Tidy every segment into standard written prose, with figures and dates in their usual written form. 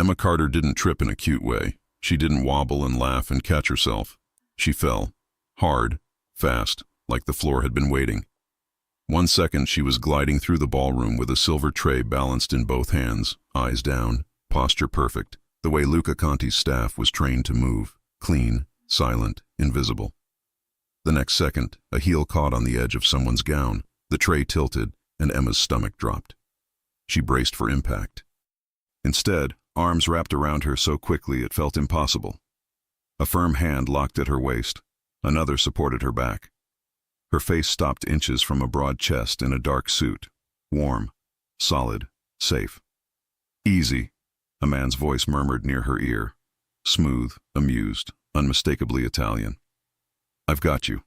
Emma Carter didn't trip in a cute way. She didn't wobble and laugh and catch herself. She fell. Hard, fast, like the floor had been waiting. 1 second she was gliding through the ballroom with a silver tray balanced in both hands, eyes down, posture perfect, the way Luca Conti's staff was trained to move, clean, silent, invisible. The next second, a heel caught on the edge of someone's gown, the tray tilted, and Emma's stomach dropped. She braced for impact. Instead, arms wrapped around her so quickly it felt impossible. A firm hand locked at her waist. Another supported her back. Her face stopped inches from a broad chest in a dark suit. Warm, solid, safe. "Easy," a man's voice murmured near her ear. Smooth, amused, unmistakably Italian. "I've got you."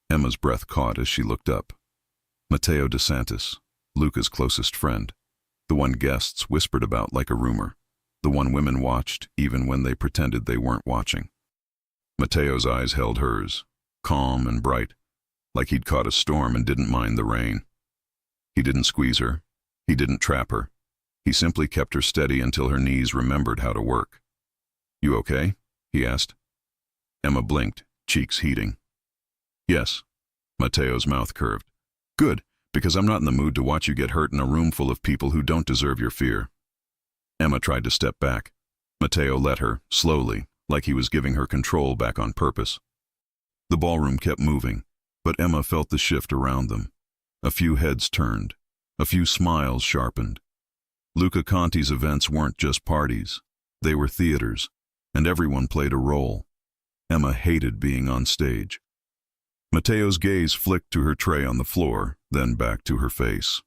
Emma's breath caught as she looked up. Matteo DeSantis, Luca's closest friend. The one guests whispered about like a rumor. The one women watched even when they pretended they weren't watching. Matteo's eyes held hers, calm and bright, like he'd caught a storm and didn't mind the rain. He didn't squeeze her. He didn't trap her. He simply kept her steady until her knees remembered how to work. "You okay?" he asked. Emma blinked, cheeks heating. "Yes." Matteo's mouth curved. "Good, because I'm not in the mood to watch you get hurt in a room full of people who don't deserve your fear." Emma tried to step back. Matteo let her, slowly, like he was giving her control back on purpose. The ballroom kept moving, but Emma felt the shift around them. A few heads turned. A few smiles sharpened. Luca Conti's events weren't just parties. They were theaters, and everyone played a role. Emma hated being on stage. Matteo's gaze flicked to her tray on the floor, then back to her face.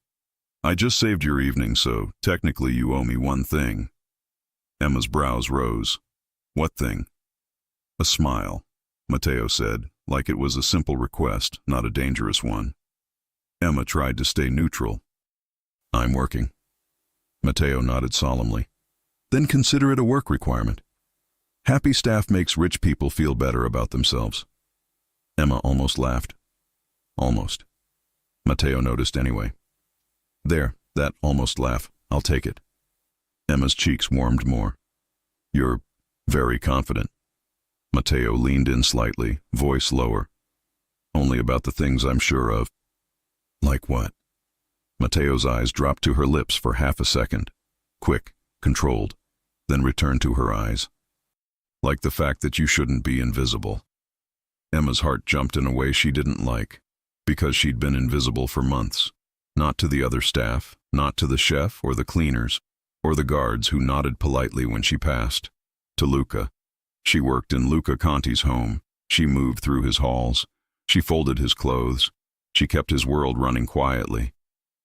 "I just saved your evening, so technically you owe me one thing." Emma's brows rose. "What thing?" "A smile," Matteo said, like it was a simple request, not a dangerous one. Emma tried to stay neutral. "I'm working." Matteo nodded solemnly. "Then consider it a work requirement. Happy staff makes rich people feel better about themselves." Emma almost laughed. "Almost." Matteo noticed anyway. "There, that almost laugh. I'll take it." Emma's cheeks warmed more. "You're very confident." Matteo leaned in slightly, voice lower. "Only about the things I'm sure of." "Like what?" Matteo's eyes dropped to her lips for half a second. Quick, controlled, then returned to her eyes. "Like the fact that you shouldn't be invisible." Emma's heart jumped in a way she didn't like, because she'd been invisible for months. Not to the other staff, not to the chef or the cleaners, or the guards who nodded politely when she passed. To Luca. She worked in Luca Conti's home. She moved through his halls. She folded his clothes. She kept his world running quietly.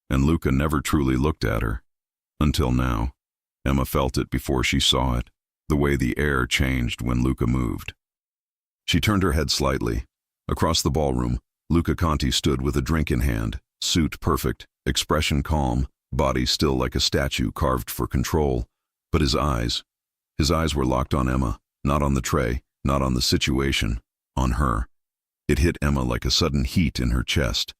And Luca never truly looked at her. Until now. Emma felt it before she saw it, the way the air changed when Luca moved. She turned her head slightly. Across the ballroom, Luca Conti stood with a drink in hand, suit perfect, expression calm, body still like a statue carved for control. But his eyes were locked on Emma, not on the tray, not on the situation, on her. It hit Emma like a sudden heat in her chest.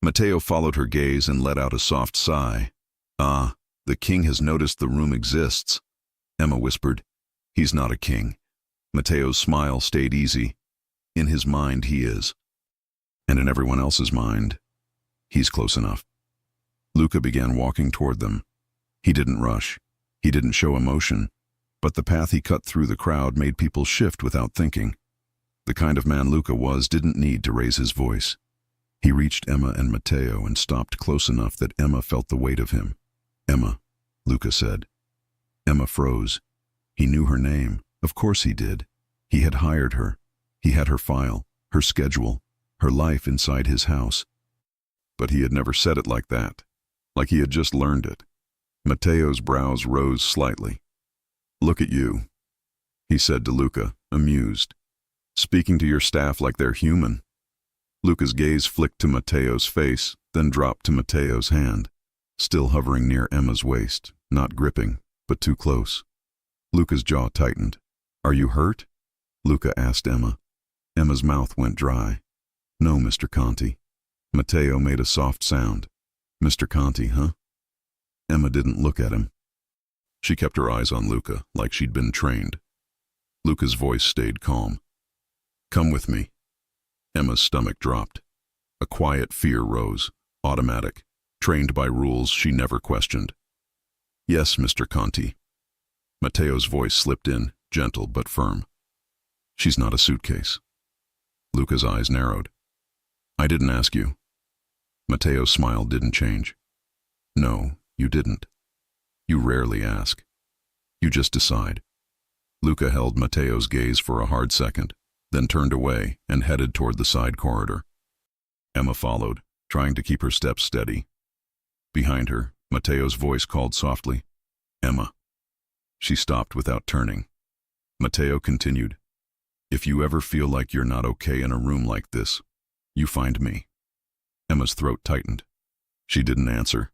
Matteo followed her gaze and let out a soft sigh. "Ah, the king has noticed the room exists." Emma whispered, "He's not a king." Matteo's smile stayed easy. "In his mind he is. And in everyone else's mind, he's close enough." Luca began walking toward them. He didn't rush. He didn't show emotion. But the path he cut through the crowd made people shift without thinking. The kind of man Luca was didn't need to raise his voice. He reached Emma and Matteo and stopped close enough that Emma felt the weight of him. "Emma," Luca said. Emma froze. He knew her name. Of course he did. He had hired her. He had her file, her schedule, her life inside his house. But he had never said it like that, like he had just learned it. Matteo's brows rose slightly. "Look at you," he said to Luca, amused. "Speaking to your staff like they're human." Luca's gaze flicked to Matteo's face, then dropped to Matteo's hand, still hovering near Emma's waist, not gripping, but too close. Luca's jaw tightened. "Are you hurt?" Luca asked Emma. Emma's mouth went dry. "No, Mr. Conti." Matteo made a soft sound. "Mr. Conti, huh?" Emma didn't look at him. She kept her eyes on Luca, like she'd been trained. Luca's voice stayed calm. "Come with me." Emma's stomach dropped. A quiet fear rose, automatic, trained by rules she never questioned. "Yes, Mr. Conti." Matteo's voice slipped in, gentle but firm. "She's not a suitcase." Luca's eyes narrowed. "I didn't ask you." Matteo's smile didn't change. "No, you didn't. You rarely ask. You just decide." Luca held Matteo's gaze for a hard second, then turned away and headed toward the side corridor. Emma followed, trying to keep her steps steady. Behind her, Matteo's voice called softly, "Emma." She stopped without turning. Matteo continued, "If you ever feel like you're not okay in a room like this, you find me." Emma's throat tightened. She didn't answer,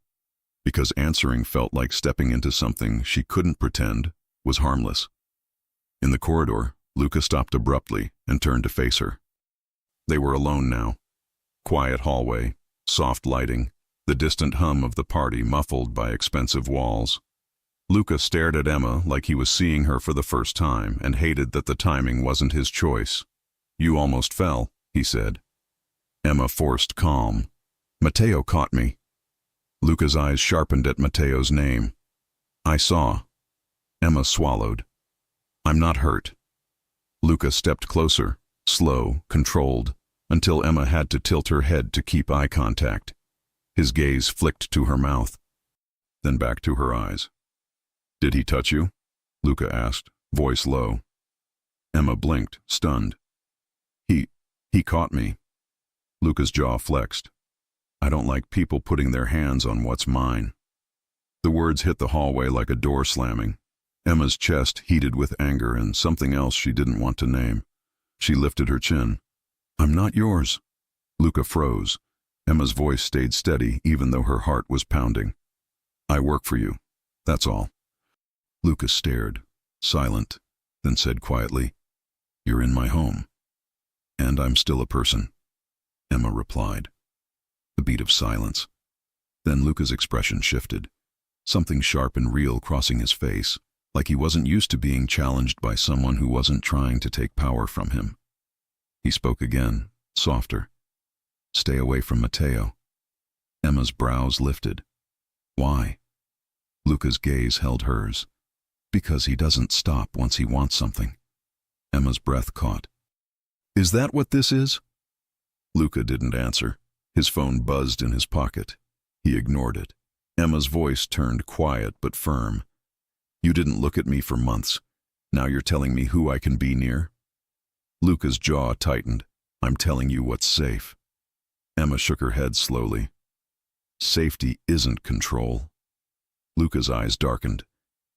because answering felt like stepping into something she couldn't pretend was harmless. In the corridor, Luca stopped abruptly and turned to face her. They were alone now. Quiet hallway, soft lighting, the distant hum of the party muffled by expensive walls. Luca stared at Emma like he was seeing her for the first time and hated that the timing wasn't his choice. "You almost fell," he said. Emma forced calm. "Matteo caught me." Luca's eyes sharpened at Matteo's name. "I saw." Emma swallowed. "I'm not hurt." Luca stepped closer, slow, controlled, until Emma had to tilt her head to keep eye contact. His gaze flicked to her mouth, then back to her eyes. "Did he touch you?" Luca asked, voice low. Emma blinked, stunned. He caught me." Luca's jaw flexed. "I don't like people putting their hands on what's mine." The words hit the hallway like a door slamming. Emma's chest heated with anger and something else she didn't want to name. She lifted her chin. "I'm not yours." Luca froze. Emma's voice stayed steady even though her heart was pounding. "I work for you. That's all." Luca stared, silent, then said quietly, "You're in my home. And I'm still a person." Emma replied. A beat of silence. Then Luca's expression shifted, something sharp and real crossing his face, like he wasn't used to being challenged by someone who wasn't trying to take power from him. He spoke again, softer. "Stay away from Matteo." Emma's brows lifted. "Why?" Luca's gaze held hers. "Because he doesn't stop once he wants something." Emma's breath caught. "Is that what this is?" Luca didn't answer. His phone buzzed in his pocket. He ignored it. Emma's voice turned quiet but firm. "You didn't look at me for months. Now you're telling me who I can be near?" Luca's jaw tightened. "I'm telling you what's safe." Emma shook her head slowly. "Safety isn't control." Luca's eyes darkened.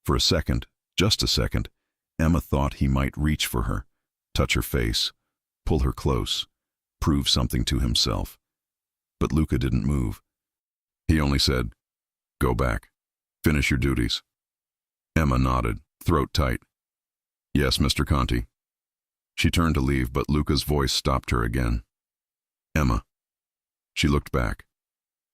For a second, just a second, Emma thought he might reach for her, touch her face, pull her close, prove something to himself. But Luca didn't move. He only said, "Go back. Finish your duties." Emma nodded, throat tight. "Yes, Mr. Conti." She turned to leave, but Luca's voice stopped her again. "Emma." She looked back.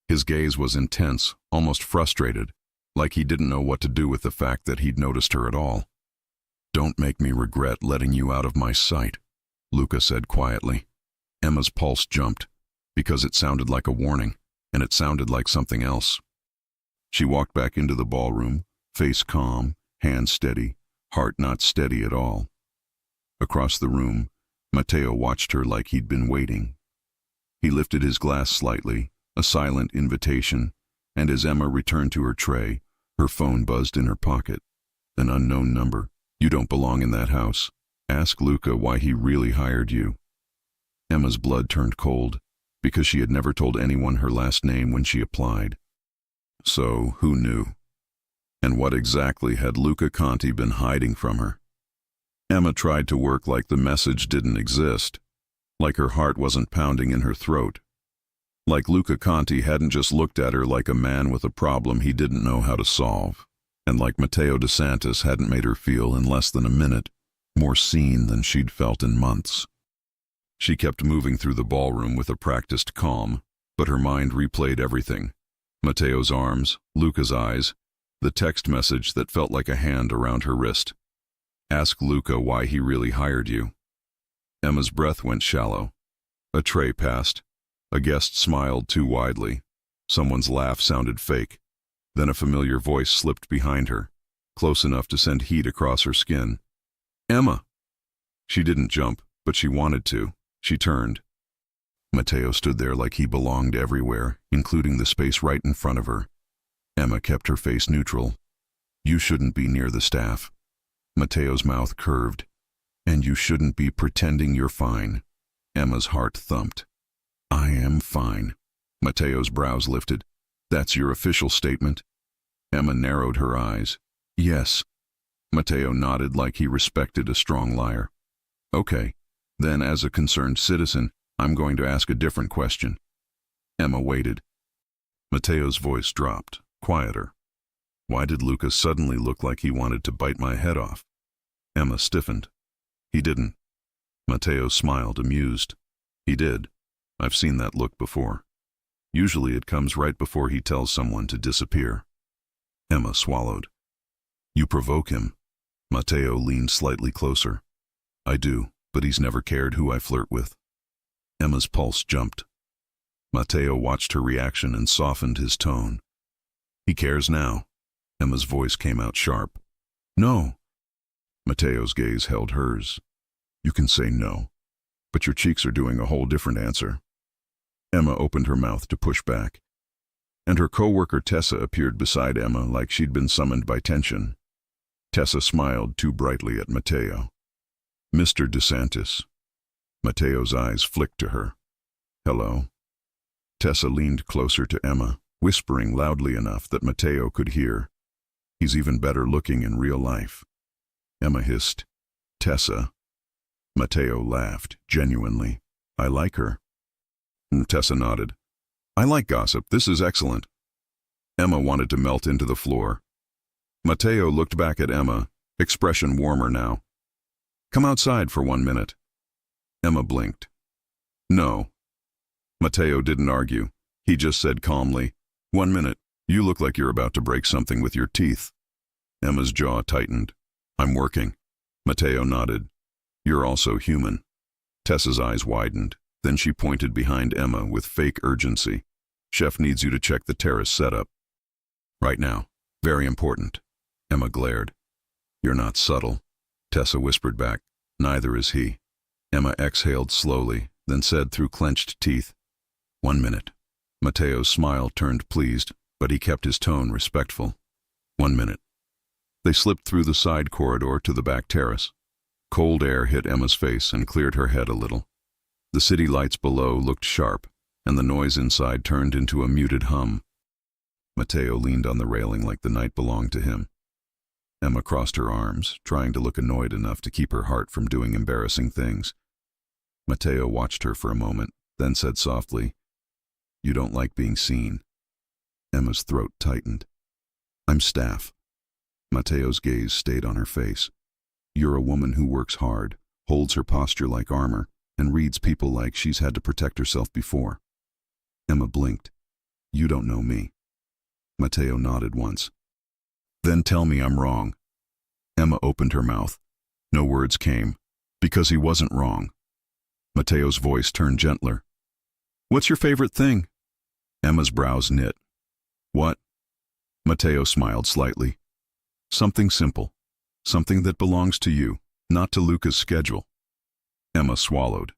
His gaze was intense, almost frustrated, like he didn't know what to do with the fact that he'd noticed her at all. "Don't make me regret letting you out of my sight," Luca said quietly. Emma's pulse jumped, because it sounded like a warning, and it sounded like something else. She walked back into the ballroom, face calm, hand steady, heart not steady at all. Across the room, Matteo watched her like he'd been waiting. He lifted his glass slightly, a silent invitation, and as Emma returned to her tray, her phone buzzed in her pocket. An unknown number. "You don't belong in that house. Ask Luca why he really hired you." Emma's blood turned cold, because she had never told anyone her last name when she applied. So, who knew? And what exactly had Luca Conti been hiding from her? Emma tried to work like the message didn't exist, like her heart wasn't pounding in her throat, like Luca Conti hadn't just looked at her like a man with a problem he didn't know how to solve, and like Matteo DeSantis hadn't made her feel, in less than a minute, more seen than she'd felt in months. She kept moving through the ballroom with a practiced calm, but her mind replayed everything. Matteo's arms, Luca's eyes, The text message that felt like a hand around her wrist. Ask Luca why he really hired you. Emma's breath went shallow. A tray passed. A guest smiled too widely. Someone's laugh sounded fake. Then a familiar voice slipped behind her, close enough to send heat across her skin. Emma! She didn't jump, but she wanted to. She turned. Matteo stood there like he belonged everywhere, including the space right in front of her. Emma kept her face neutral. You shouldn't be near the staff. Matteo's mouth curved. And you shouldn't be pretending you're fine. Emma's heart thumped. I am fine. Matteo's brows lifted. That's your official statement? Emma narrowed her eyes. Yes. Matteo nodded like he respected a strong liar. Okay. Then, as a concerned citizen, I'm going to ask a different question. Emma waited. Matteo's voice dropped, quieter. Why did Luca suddenly look like he wanted to bite my head off? Emma stiffened. He didn't. Matteo smiled, amused. He did. I've seen that look before. Usually it comes right before he tells someone to disappear. Emma swallowed. You provoke him. Matteo leaned slightly closer. I do, but he's never cared who I flirt with. Emma's pulse jumped. Matteo watched her reaction and softened his tone. He cares now. Emma's voice came out sharp. No. Matteo's gaze held hers. You can say no, but your cheeks are doing a whole different answer. Emma opened her mouth to push back, and her co-worker Tessa appeared beside Emma like she'd been summoned by tension. Tessa smiled too brightly at Matteo. Mr. DeSantis. Matteo's eyes flicked to her. Hello. Tessa leaned closer to Emma, whispering loudly enough that Matteo could hear. He's even better looking in real life. Emma hissed, Tessa. Matteo laughed, genuinely. I like her. Tessa nodded. I like gossip. This is excellent. Emma wanted to melt into the floor. Matteo looked back at Emma, expression warmer now. Come outside for 1 minute. Emma blinked. No. Matteo didn't argue. He just said calmly, 1 minute. You look like you're about to break something with your teeth. Emma's jaw tightened. I'm working. Matteo nodded. You're also human. Tessa's eyes widened. Then she pointed behind Emma with fake urgency. Chef needs you to check the terrace setup. Right now. Very important. Emma glared. You're not subtle. Tessa whispered back. Neither is he. Emma exhaled slowly, then said through clenched teeth, 1 minute. Matteo's smile turned pleased, but he kept his tone respectful. 1 minute. They slipped through the side corridor to the back terrace. Cold air hit Emma's face and cleared her head a little. The city lights below looked sharp, and the noise inside turned into a muted hum. Matteo leaned on the railing like the night belonged to him. Emma crossed her arms, trying to look annoyed enough to keep her heart from doing embarrassing things. Matteo watched her for a moment, then said softly, You don't like being seen. Emma's throat tightened. I'm staff. Matteo's gaze stayed on her face. You're a woman who works hard, holds her posture like armor, and reads people like she's had to protect herself before. Emma blinked. You don't know me. Matteo nodded once. Then tell me I'm wrong. Emma opened her mouth. No words came, because he wasn't wrong. Matteo's voice turned gentler. What's your favorite thing? Emma's brows knit. What? Matteo smiled slightly. Something simple. Something that belongs to you, not to Luca's schedule. Emma swallowed.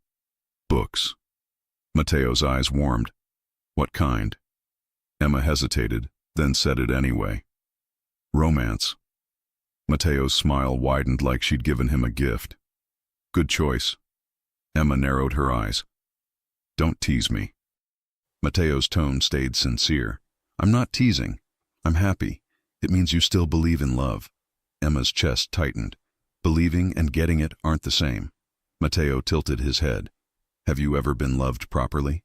Books. Matteo's eyes warmed. What kind? Emma hesitated, then said it anyway. Romance. Matteo's smile widened like she'd given him a gift. Good choice. Emma narrowed her eyes. Don't tease me. Matteo's tone stayed sincere. I'm not teasing. I'm happy. It means you still believe in love. Emma's chest tightened. Believing and getting it aren't the same. Matteo tilted his head. Have you ever been loved properly?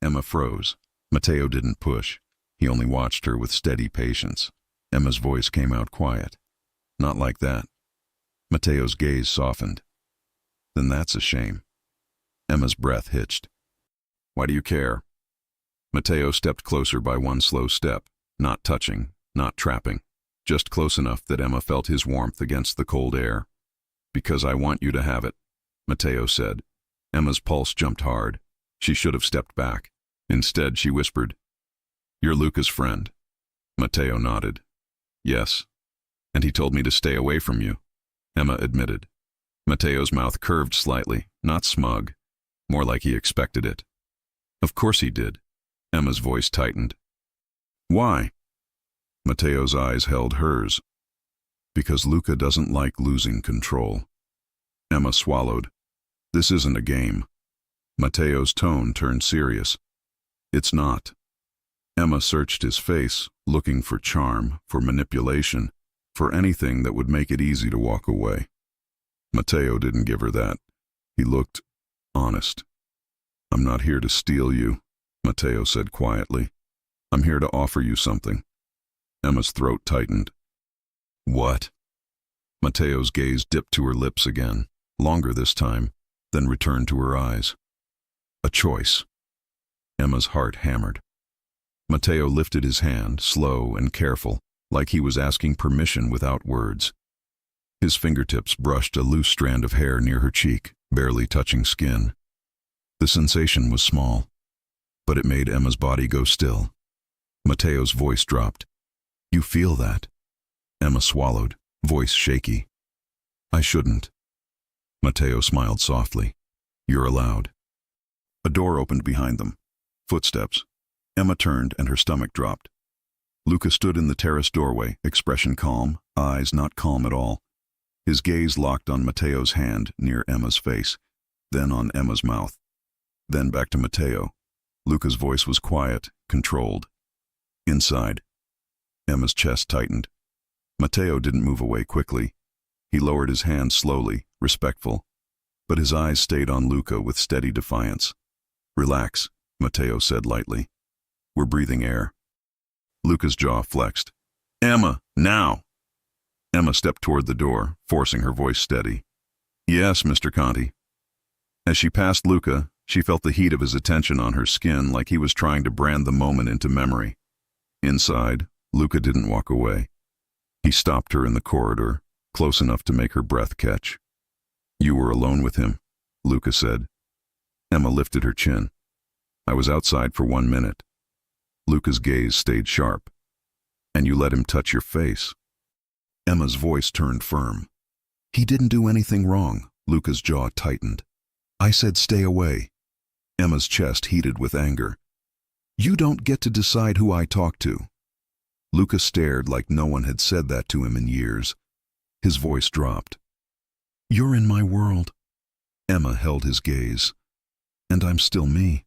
Emma froze. Matteo didn't push. He only watched her with steady patience. Emma's voice came out quiet. Not like that. Matteo's gaze softened. Then that's a shame. Emma's breath hitched. Why do you care? Matteo stepped closer by one slow step, not touching, not trapping. just close enough that Emma felt his warmth against the cold air. "Because I want you to have it," Matteo said. Emma's pulse jumped hard. She should have stepped back. Instead, she whispered, "You're Luca's friend." Matteo nodded. "Yes. And he told me to stay away from you," Emma admitted. Matteo's mouth curved slightly, not smug, more like he expected it. "Of course he did." Emma's voice tightened. "Why?" Matteo's eyes held hers. "Because Luca doesn't like losing control." Emma swallowed. "This isn't a game." Matteo's tone turned serious. "It's not." Emma searched his face, looking for charm, for manipulation, for anything that would make it easy to walk away. Matteo didn't give her that. He looked honest. "I'm not here to steal you," Matteo said quietly. "I'm here to offer you something." Emma's throat tightened. "What?" Matteo's gaze dipped to her lips again, longer this time, then returned to her eyes. "A choice." Emma's heart hammered. Matteo lifted his hand, slow and careful, like he was asking permission without words. His fingertips brushed a loose strand of hair near her cheek, barely touching skin. The sensation was small, but it made Emma's body go still. Matteo's voice dropped. "You feel that?" Emma swallowed, voice shaky. "I shouldn't." Matteo smiled softly. "You're allowed." A door opened behind them. Footsteps. Emma turned and her stomach dropped. Luca stood in the terrace doorway, expression calm, eyes not calm at all. His gaze locked on Matteo's hand near Emma's face, then on Emma's mouth. Then back to Matteo. Luca's voice was quiet, controlled. "Inside." Emma's chest tightened. Matteo didn't move away quickly. He lowered his hand slowly, respectful, but his eyes stayed on Luca with steady defiance. "Relax," Matteo said lightly. "We're breathing air." Luca's jaw flexed. "Emma, now!" Emma stepped toward the door, forcing her voice steady. "Yes, Mr. Conti." As she passed Luca, she felt the heat of his attention on her skin, like he was trying to brand the moment into memory. Inside, Luca didn't walk away. He stopped her in the corridor, close enough to make her breath catch. "You were alone with him," Luca said. Emma lifted her chin. "I was outside for 1 minute." Luca's gaze stayed sharp. "And you let him touch your face." Emma's voice turned firm. "He didn't do anything wrong." Luca's jaw tightened. "I said stay away." Emma's chest heated with anger. "You don't get to decide who I talk to." Luca stared like no one had said that to him in years. His voice dropped. "You're in my world." Emma held his gaze. "And I'm still me."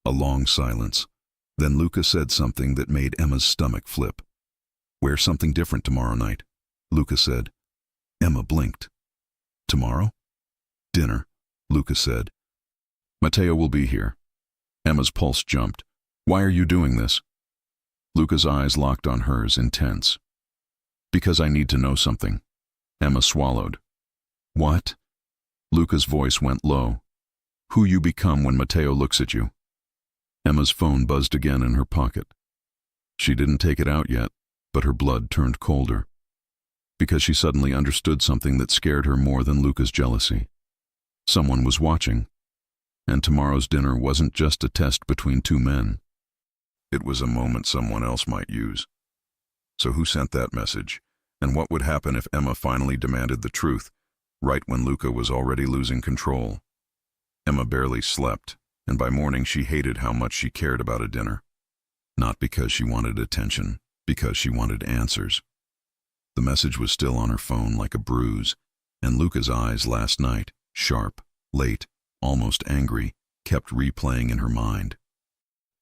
A long silence. Then Luca said something that made Emma's stomach flip. "Wear something different tomorrow night," Luca said. Emma blinked. "Tomorrow?" "Dinner," Luca said. "Matteo will be here." Emma's pulse jumped. "Why are you doing this?" Luca's eyes locked on hers, intense. "Because I need to know something." Emma swallowed. "What?" Luca's voice went low. "Who you become when Matteo looks at you." Emma's phone buzzed again in her pocket. She didn't take it out yet, but her blood turned colder. Because she suddenly understood something that scared her more than Luca's jealousy. Someone was watching. And tomorrow's dinner wasn't just a test between two men. It was a moment someone else might use. So who sent that message? And what would happen if Emma finally demanded the truth, right when Luca was already losing control? Emma barely slept, and by morning she hated how much she cared about a dinner. Not because she wanted attention, because she wanted answers. The message was still on her phone like a bruise, and Luca's eyes last night, sharp, late, almost angry, kept replaying in her mind.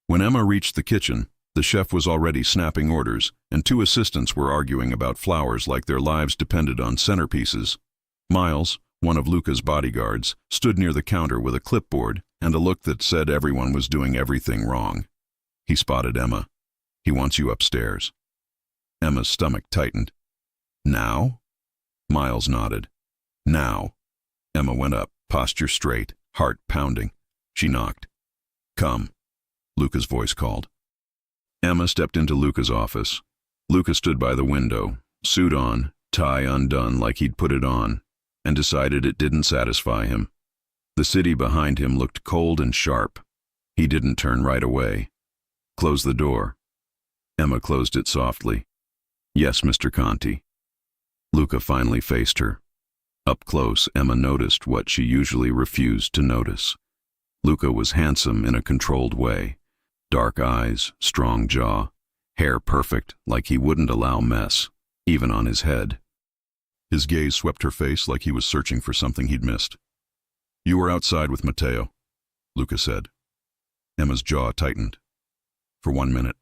When Emma reached the kitchen, the chef was already snapping orders, and 2 assistants were arguing about flowers like their lives depended on centerpieces. Miles, one of Luca's bodyguards, stood near the counter with a clipboard and a look that said everyone was doing everything wrong. He spotted Emma. "He wants you upstairs." Emma's stomach tightened. "Now?" Miles nodded. "Now." Emma went up, posture straight, heart pounding. She knocked. "Come," Luca's voice called. Emma stepped into Luca's office. Luca stood by the window, suit on, tie undone like he'd put it on, and decided it didn't satisfy him. The city behind him looked cold and sharp. He didn't turn right away. Close the door. Emma closed it softly. Yes, Mr. Conti. Luca finally faced her. Up close, Emma noticed what she usually refused to notice. Luca was handsome in a controlled way. Dark eyes, strong jaw, hair perfect, like he wouldn't allow mess, even on his head. His gaze swept her face like he was searching for something he'd missed. You were outside with Matteo, Luca said. Emma's jaw tightened. For 1 minute.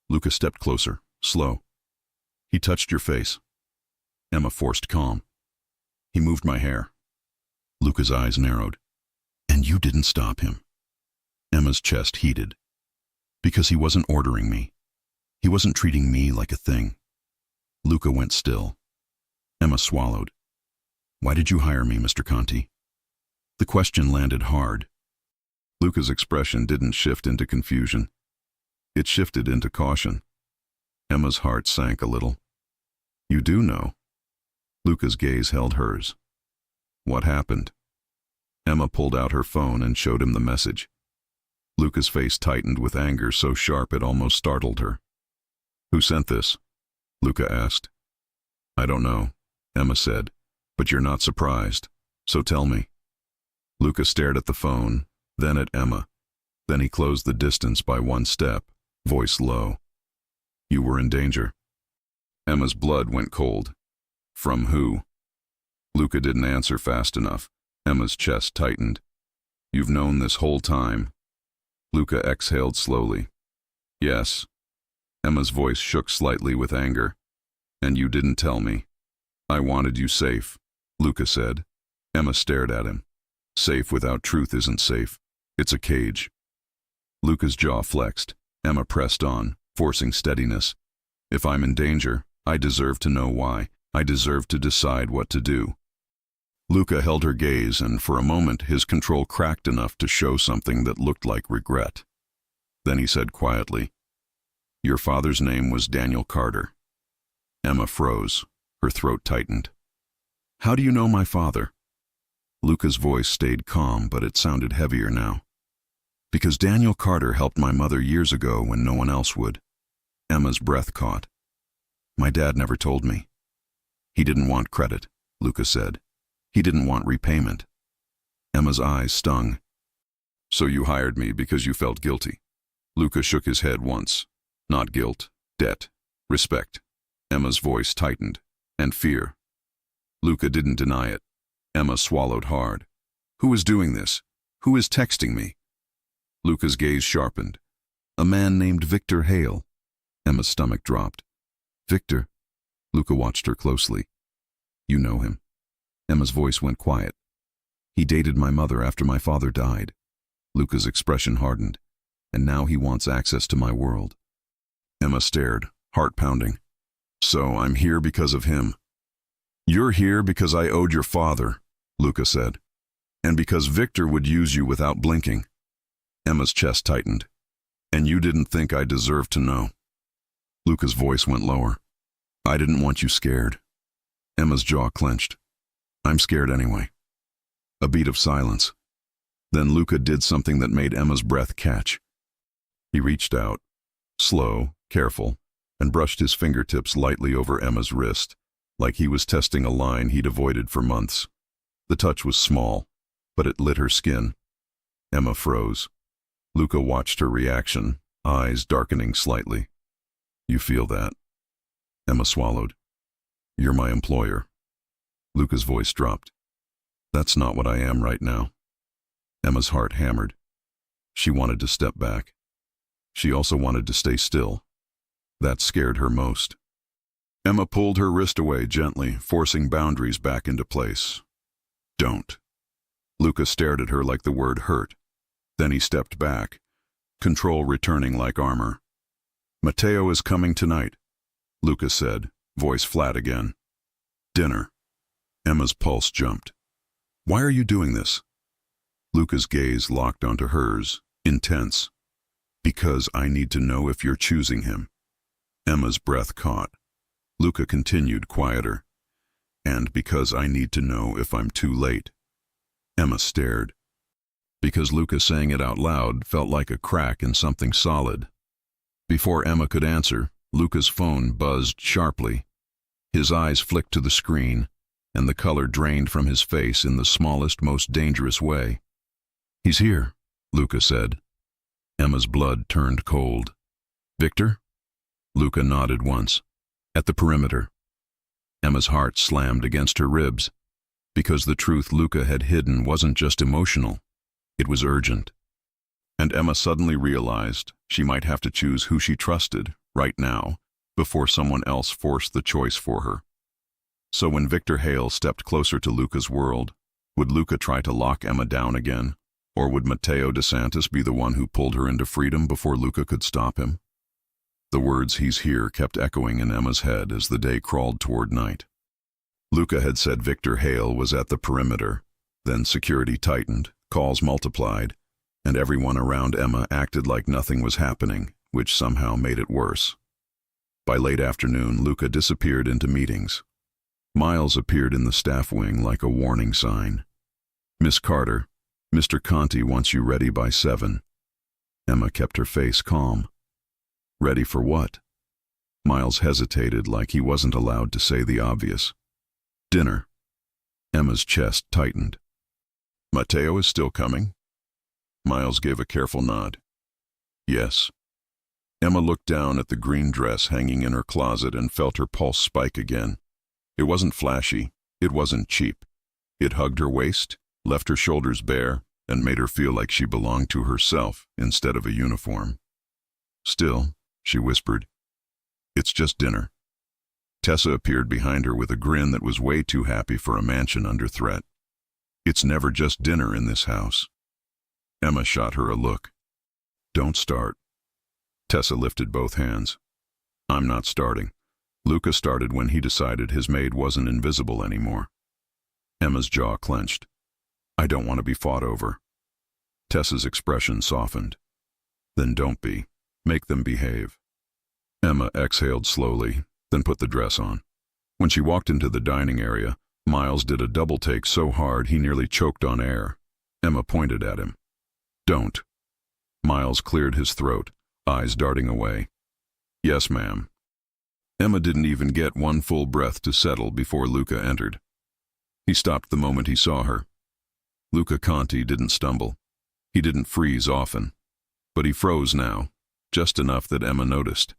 Luca stepped closer, slow. He touched your face. Emma forced calm. He moved my hair. Luca's eyes narrowed. And you didn't stop him. Emma's chest heated. Because he wasn't ordering me. He wasn't treating me like a thing. Luca went still. Emma swallowed. Why did you hire me, Mr. Conti? The question landed hard. Luca's expression didn't shift into confusion. It shifted into caution. Emma's heart sank a little. You do know. Luca's gaze held hers. What happened? Emma pulled out her phone and showed him the message. Luca's face tightened with anger so sharp it almost startled her. Who sent this? Luca asked. I don't know, Emma said, but you're not surprised, so tell me. Luca stared at the phone, then at Emma. Then he closed the distance by 1 step, voice low. You were in danger. Emma's blood went cold. From who? Luca didn't answer fast enough. Emma's chest tightened. You've known this whole time. Luca exhaled slowly. Yes. Emma's voice shook slightly with anger. And you didn't tell me. I wanted you safe, Luca said. Emma stared at him. Safe without truth isn't safe. It's a cage. Luca's jaw flexed. Emma pressed on, forcing steadiness. If I'm in danger, I deserve to know why. I deserve to decide what to do. Luca held her gaze, and for a moment his control cracked enough to show something that looked like regret. Then he said quietly, Your father's name was Daniel Carter. Emma froze. Her throat tightened. How do you know my father? Luca's voice stayed calm, but it sounded heavier now. Because Daniel Carter helped my mother years ago when no one else would. Emma's breath caught. My dad never told me. He didn't want credit, Luca said. He didn't want repayment. Emma's eyes stung. So you hired me because you felt guilty. Luca shook his head once. Not guilt, debt, respect. Emma's voice tightened. And fear. Luca didn't deny it. Emma swallowed hard. Who is doing this? Who is texting me? Luca's gaze sharpened. A man named Victor Hale. Emma's stomach dropped. Victor? Luca watched her closely. You know him. Emma's voice went quiet. He dated my mother after my father died. Luca's expression hardened. And now he wants access to my world. Emma stared, heart pounding. So I'm here because of him. You're here because I owed your father, Luca said. And because Victor would use you without blinking. Emma's chest tightened. And you didn't think I deserved to know. Luca's voice went lower. I didn't want you scared. Emma's jaw clenched. I'm scared anyway. A beat of silence. Then Luca did something that made Emma's breath catch. He reached out, slow, careful, and brushed his fingertips lightly over Emma's wrist, like he was testing a line he'd avoided for months. The touch was small, but it lit her skin. Emma froze. Luca watched her reaction, eyes darkening slightly. You feel that? Emma swallowed. You're my employer. Luca's voice dropped. That's not what I am right now. Emma's heart hammered. She wanted to step back. She also wanted to stay still. That scared her most. Emma pulled her wrist away gently, forcing boundaries back into place. Don't. Luca stared at her like the word hurt. Then he stepped back, control returning like armor. Matteo is coming tonight, Luca said, voice flat again. Dinner. Emma's pulse jumped. Why are you doing this? Luca's gaze locked onto hers, intense. Because I need to know if you're choosing him. Emma's breath caught. Luca continued quieter. And because I need to know if I'm too late. Emma stared. Because Luca saying it out loud felt like a crack in something solid. Before Emma could answer, Luca's phone buzzed sharply. His eyes flicked to the screen, and the color drained from his face in the smallest, most dangerous way. "He's here," Luca said. Emma's blood turned cold. "Victor?" Luca nodded once. "At the perimeter." Emma's heart slammed against her ribs, because the truth Luca had hidden wasn't just emotional, it was urgent. And Emma suddenly realized she might have to choose who she trusted, right now, before someone else forced the choice for her. So when Victor Hale stepped closer to Luca's world, would Luca try to lock Emma down again? Or would Matteo DeSantis be the one who pulled her into freedom before Luca could stop him? The words "he's here" kept echoing in Emma's head as the day crawled toward night. Luca had said Victor Hale was at the perimeter. Then security tightened, calls multiplied, and everyone around Emma acted like nothing was happening, which somehow made it worse. By late afternoon, Luca disappeared into meetings. Miles appeared in the staff wing like a warning sign. "Miss Carter, Mr. Conti wants you ready by 7. Emma kept her face calm. "Ready for what?" Miles hesitated like he wasn't allowed to say the obvious. "Dinner." Emma's chest tightened. "Matteo is still coming?" Miles gave a careful nod. "Yes." Emma looked down at the green dress hanging in her closet and felt her pulse spike again. It wasn't flashy, it wasn't cheap. It hugged her waist, left her shoulders bare, and made her feel like she belonged to herself instead of a uniform. "Still," she whispered, "it's just dinner." Tessa appeared behind her with a grin that was way too happy for a mansion under threat. "It's never just dinner in this house." Emma shot her a look. "Don't start." Tessa lifted both hands. "I'm not starting. Luca started when he decided his maid wasn't invisible anymore." Emma's jaw clenched. "I don't want to be fought over." Tessa's expression softened. "Then don't be. Make them behave." Emma exhaled slowly, then put the dress on. When she walked into the dining area, Miles did a double take so hard he nearly choked on air. Emma pointed at him. "Don't." Miles cleared his throat, eyes darting away. "Yes, ma'am." Emma didn't even get one full breath to settle before Luca entered. He stopped the moment he saw her. Luca Conti didn't stumble. He didn't freeze often. But he froze now, just enough that Emma noticed.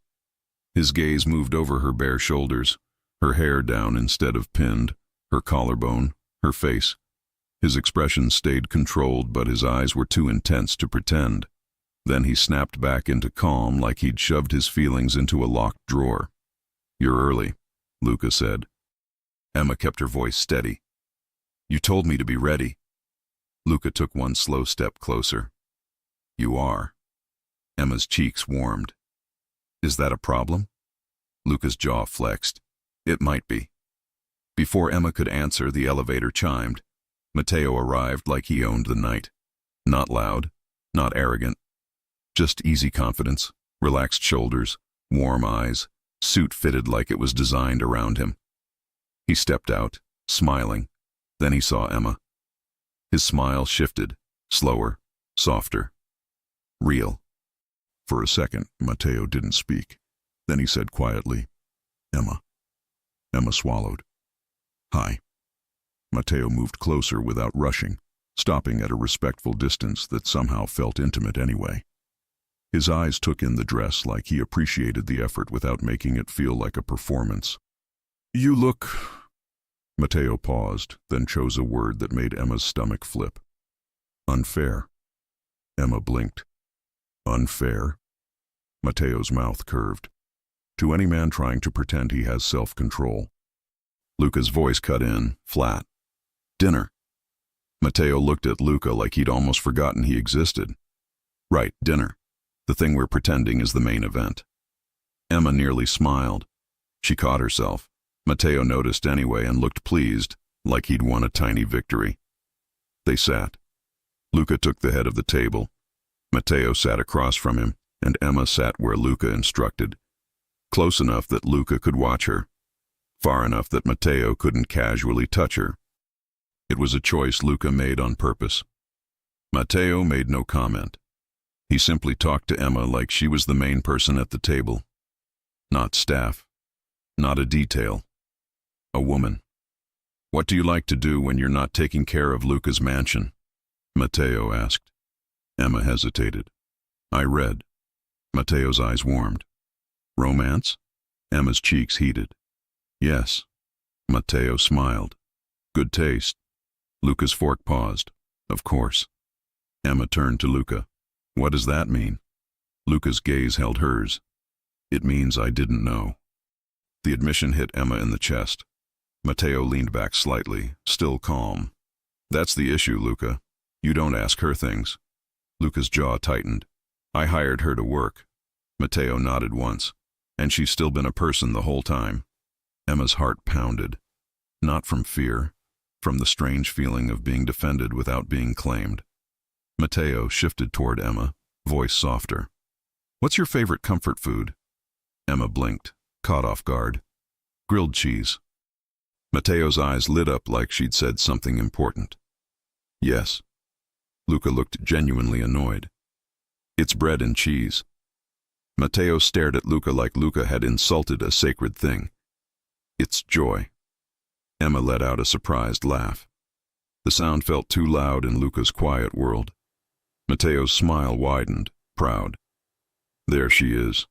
His gaze moved over her bare shoulders, her hair down instead of pinned, her collarbone, her face. His expression stayed controlled, but his eyes were too intense to pretend. Then he snapped back into calm like he'd shoved his feelings into a locked drawer. "You're early," Luca said. Emma kept her voice steady. "You told me to be ready." Luca took one slow step closer. "You are." Emma's cheeks warmed. "Is that a problem?" Luca's jaw flexed. "It might be." Before Emma could answer, the elevator chimed. Matteo arrived like he owned the night. Not loud, not arrogant. Just easy confidence, relaxed shoulders, warm eyes, suit fitted like it was designed around him. He stepped out, smiling. Then he saw Emma. His smile shifted, slower, softer. Real. For a second, Matteo didn't speak. Then he said quietly, "Emma." Emma swallowed. "Hi." Matteo moved closer without rushing, stopping at a respectful distance that somehow felt intimate anyway. His eyes took in the dress like he appreciated the effort without making it feel like a performance. "You look—" Matteo paused, then chose a word that made Emma's stomach flip. "Unfair." Emma blinked. "Unfair?" Matteo's mouth curved. To any man trying to pretend he has self-control. Luca's voice cut in, flat. "Dinner." Matteo looked at Luca like he'd almost forgotten he existed. "Right, dinner. The thing we're pretending is the main event." Emma nearly smiled. She caught herself. Matteo noticed anyway and looked pleased, like he'd won a tiny victory. They sat. Luca took the head of the table. Matteo sat across from him, and Emma sat where Luca instructed. Close enough that Luca could watch her, far enough that Matteo couldn't casually touch her. It was a choice Luca made on purpose. Matteo made no comment. He simply talked to Emma like she was the main person at the table. Not staff. Not a detail. A woman. "What do you like to do when you're not taking care of Luca's mansion?" Matteo asked. Emma hesitated. "I read." Matteo's eyes warmed. "Romance?" Emma's cheeks heated. "Yes." Matteo smiled. "Good taste." Luca's fork paused. "Of course." Emma turned to Luca. "What does that mean?" Luca's gaze held hers. "It means I didn't know." The admission hit Emma in the chest. Matteo leaned back slightly, still calm. "That's the issue, Luca. You don't ask her things." Luca's jaw tightened. "I hired her to work." Matteo nodded once. "And she's still been a person the whole time." Emma's heart pounded. Not from fear, from the strange feeling of being defended without being claimed. Matteo shifted toward Emma, voice softer. "What's your favorite comfort food?" Emma blinked, caught off guard. "Grilled cheese." Matteo's eyes lit up like she'd said something important. "Yes." Luca looked genuinely annoyed. "It's bread and cheese." Matteo stared at Luca like Luca had insulted a sacred thing. "It's joy." Emma let out a surprised laugh. The sound felt too loud in Luca's quiet world. Matteo's smile widened, proud. "There she is."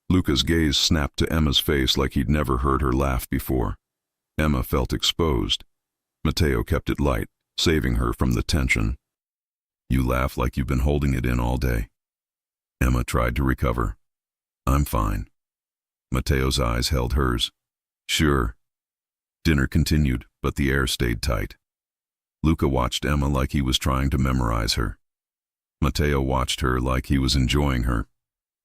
Luca's gaze snapped to Emma's face like he'd never heard her laugh before. Emma felt exposed. Matteo kept it light, saving her from the tension. "You laugh like you've been holding it in all day." Emma tried to recover. "I'm fine." Matteo's eyes held hers. "Sure." Dinner continued, but the air stayed tight. Luca watched Emma like he was trying to memorize her. Matteo watched her like he was enjoying her.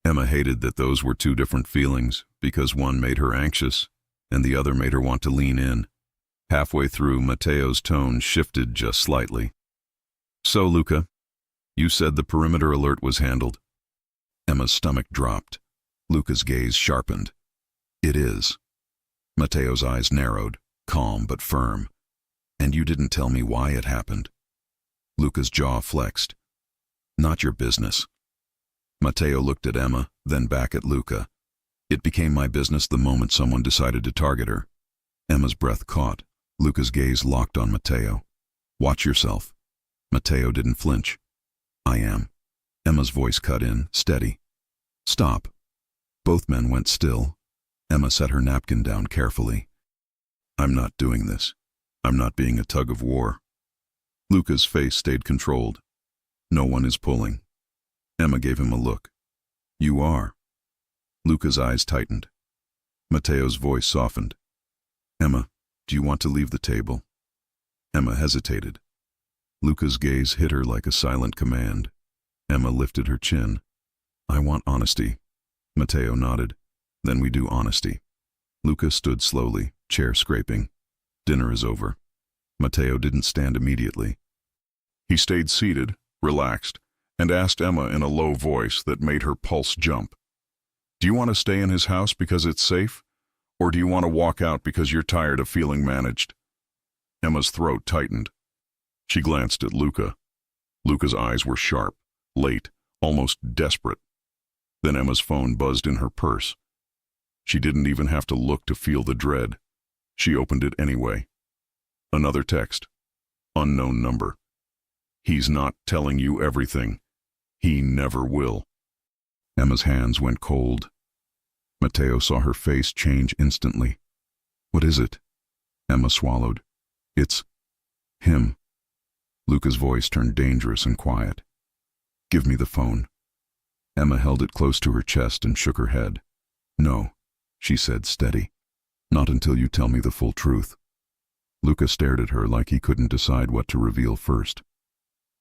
Emma hated that those were two different feelings, because one made her anxious, and the other made her want to lean in. Halfway through, Matteo's tone shifted just slightly. "So, Luca, you said the perimeter alert was handled." Emma's stomach dropped. Luca's gaze sharpened. "It is." Matteo's eyes narrowed, calm but firm. "And you didn't tell me why it happened." Luca's jaw flexed. "Not your business." Matteo looked at Emma, then back at Luca. "It became my business the moment someone decided to target her." Emma's breath caught. Luca's gaze locked on Matteo. "Watch yourself." Matteo didn't flinch. "I am." Emma's voice cut in, steady. "Stop." Both men went still. Emma set her napkin down carefully. "I'm not doing this. I'm not being a tug of war." Luca's face stayed controlled. "No one is pulling." Emma gave him a look. "You are." Luca's eyes tightened. Matteo's voice softened. "Emma, do you want to leave the table?" Emma hesitated. Luca's gaze hit her like a silent command. Emma lifted her chin. "I want honesty." Matteo nodded. "Then we do honesty." Luca stood slowly, chair scraping. "Dinner is over." Matteo didn't stand immediately. He stayed seated, relaxed, and asked Emma in a low voice that made her pulse jump. "Do you want to stay in his house because it's safe? Or do you want to walk out because you're tired of feeling managed?" Emma's throat tightened. She glanced at Luca. Luca's eyes were sharp, late, almost desperate. Then Emma's phone buzzed in her purse. She didn't even have to look to feel the dread. She opened it anyway. Another text. Unknown number. "He's not telling you everything. He never will." Emma's hands went cold. Matteo saw her face change instantly. "What is it?" Emma swallowed. "It's him." Luca's voice turned dangerous and quiet. "Give me the phone." Emma held it close to her chest and shook her head. "No," she said, steady. "Not until you tell me the full truth." Luca stared at her like he couldn't decide what to reveal first.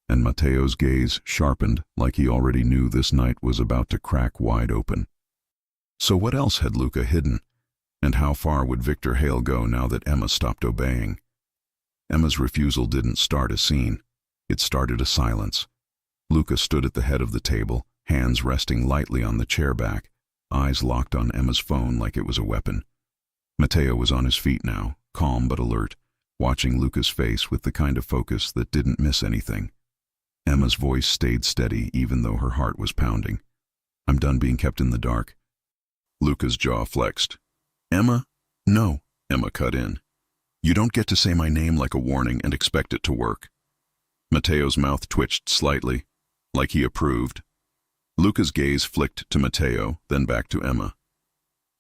And Matteo's gaze sharpened like he already knew this night was about to crack wide open. So what else had Luca hidden? And how far would Victor Hale go now that Emma stopped obeying? Emma's refusal didn't start a scene. It started a silence. Luca stood at the head of the table, hands resting lightly on the chair back. eyes locked on Emma's phone like it was a weapon. Matteo was on his feet now, calm but alert, watching Luca's face with the kind of focus that didn't miss anything. Emma's voice stayed steady even though her heart was pounding. "I'm done being kept in the dark." Luca's jaw flexed. "Emma? No," Emma cut in. "You don't get to say my name like a warning and expect it to work." Matteo's mouth twitched slightly, like he approved. Luca's gaze flicked to Matteo, then back to Emma.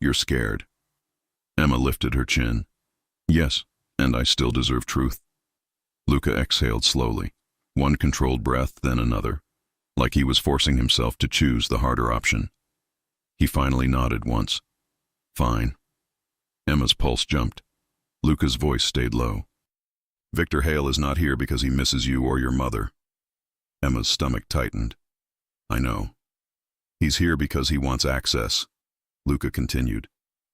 "You're scared." Emma lifted her chin. "Yes, and I still deserve truth." Luca exhaled slowly, one controlled breath, then another, like he was forcing himself to choose the harder option. He finally nodded once. "Fine." Emma's pulse jumped. Luca's voice stayed low. "Victor Hale is not here because he misses you or your mother." Emma's stomach tightened. "I know. He's here because he wants access," Luca continued.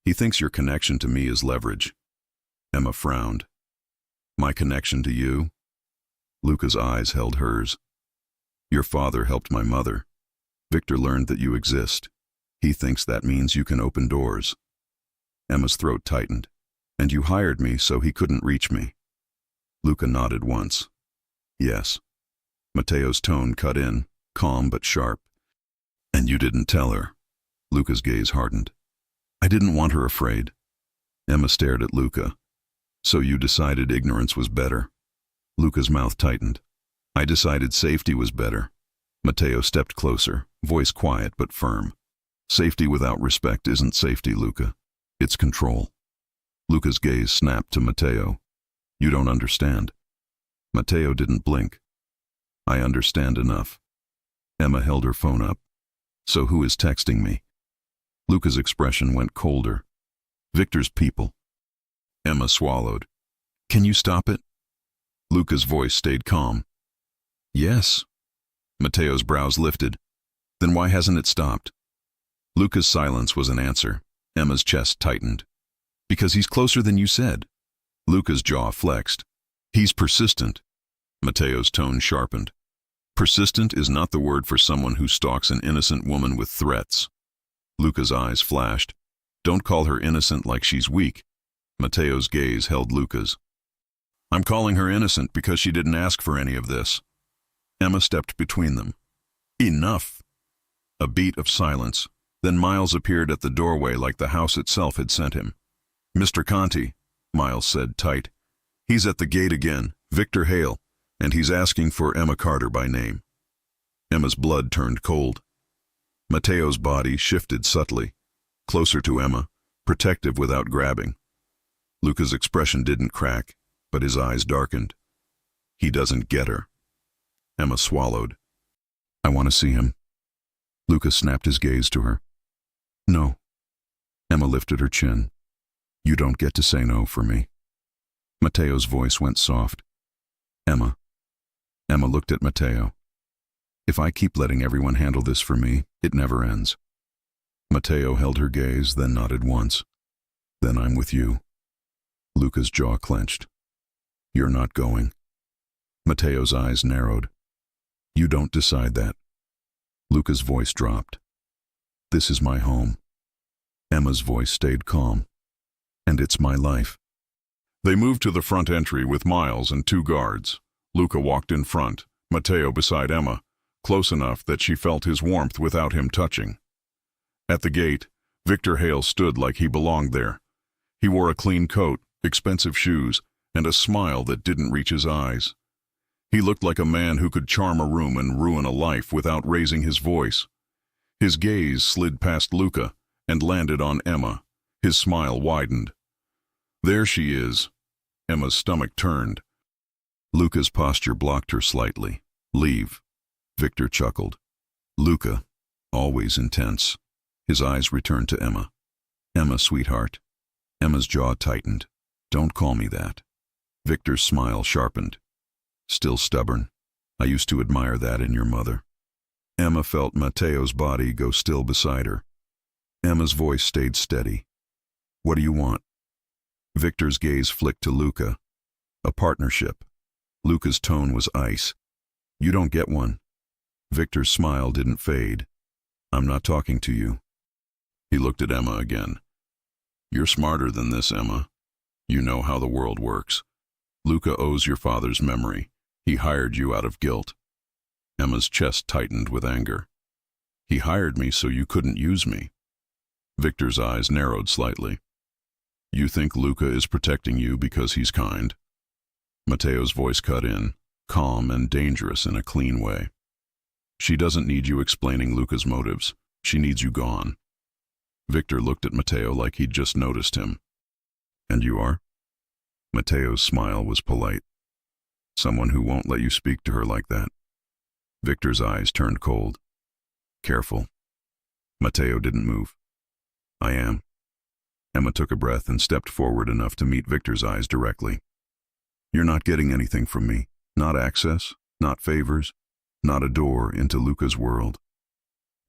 "He thinks your connection to me is leverage." Emma frowned. "My connection to you?" Luca's eyes held hers. "Your father helped my mother. Victor learned that you exist. He thinks that means you can open doors." Emma's throat tightened. "And you hired me so he couldn't reach me." Luca nodded once. "Yes." Matteo's tone cut in, calm but sharp. "And you didn't tell her." Luca's gaze hardened. "I didn't want her afraid." Emma stared at Luca. "So you decided ignorance was better?" Luca's mouth tightened. "I decided safety was better." Matteo stepped closer, voice quiet but firm. "Safety without respect isn't safety, Luca. It's control." Luca's gaze snapped to Matteo. "You don't understand." Matteo didn't blink. "I understand enough." Emma held her phone up. "So who is texting me?" Luca's expression went colder. "Victor's people." Emma swallowed. "Can you stop it?" Luca's voice stayed calm. "Yes." Matteo's brows lifted. "Then why hasn't it stopped?" Luca's silence was an answer. Emma's chest tightened. "Because he's closer than you said." Luca's jaw flexed. "He's persistent." Matteo's tone sharpened. "Persistent is not the word for someone who stalks an innocent woman with threats." Luca's eyes flashed. "Don't call her innocent like she's weak." Matteo's gaze held Luca's. "I'm calling her innocent because she didn't ask for any of this." Emma stepped between them. "Enough." A beat of silence. Then Miles appeared at the doorway like the house itself had sent him. "Mr. Conti," Miles said tight. "He's at the gate again, Victor Hale, and he's asking for Emma Carter by name." Emma's blood turned cold. Matteo's body shifted subtly, closer to Emma, protective without grabbing. Luca's expression didn't crack, but his eyes darkened. "He doesn't get her." Emma swallowed. "I want to see him." Luca snapped his gaze to her. "No." Emma lifted her chin. "You don't get to say no for me." Matteo's voice went soft. "Emma." Emma looked at Matteo. "If I keep letting everyone handle this for me, it never ends." Matteo held her gaze, then nodded once. "Then I'm with you." Luca's jaw clenched. "You're not going." Matteo's eyes narrowed. "You don't decide that." Luca's voice dropped. "This is my home." Emma's voice stayed calm. "And it's my life." They moved to the front entry with Miles and 2 guards. Luca walked in front, Matteo beside Emma, close enough that she felt his warmth without him touching. At the gate, Victor Hale stood like he belonged there. He wore a clean coat, expensive shoes, and a smile that didn't reach his eyes. He looked like a man who could charm a room and ruin a life without raising his voice. His gaze slid past Luca and landed on Emma. His smile widened. "There she is." Emma's stomach turned. Luca's posture blocked her slightly. "Leave." Victor chuckled. Luca, always intense. His eyes returned to Emma. "Emma, sweetheart." Emma's jaw tightened. "Don't call me that." Victor's smile sharpened. "Still stubborn. I used to admire that in your mother." Emma felt Matteo's body go still beside her. Emma's voice stayed steady. "What do you want?" Victor's gaze flicked to Luca. "A partnership." Luca's tone was ice. "You don't get one." Victor's smile didn't fade. "I'm not talking to you." He looked at Emma again. You're smarter than this, Emma. You know how the world works. Luca owes your father's memory. He hired you out of guilt. Emma's chest tightened with anger. He hired me so you couldn't use me. Victor's eyes narrowed slightly. You think Luca is protecting you because he's kind? Matteo's voice cut in, calm and dangerous in a clean way. She doesn't need you explaining Luca's motives. She needs you gone. Victor looked at Matteo like he'd just noticed him. And you are? Matteo's smile was polite. Someone who won't let you speak to her like that. Victor's eyes turned cold. Careful. Matteo didn't move. I am. Emma took a breath and stepped forward enough to meet Victor's eyes directly. You're not getting anything from me. Not access, not favors, not a door into Luca's world.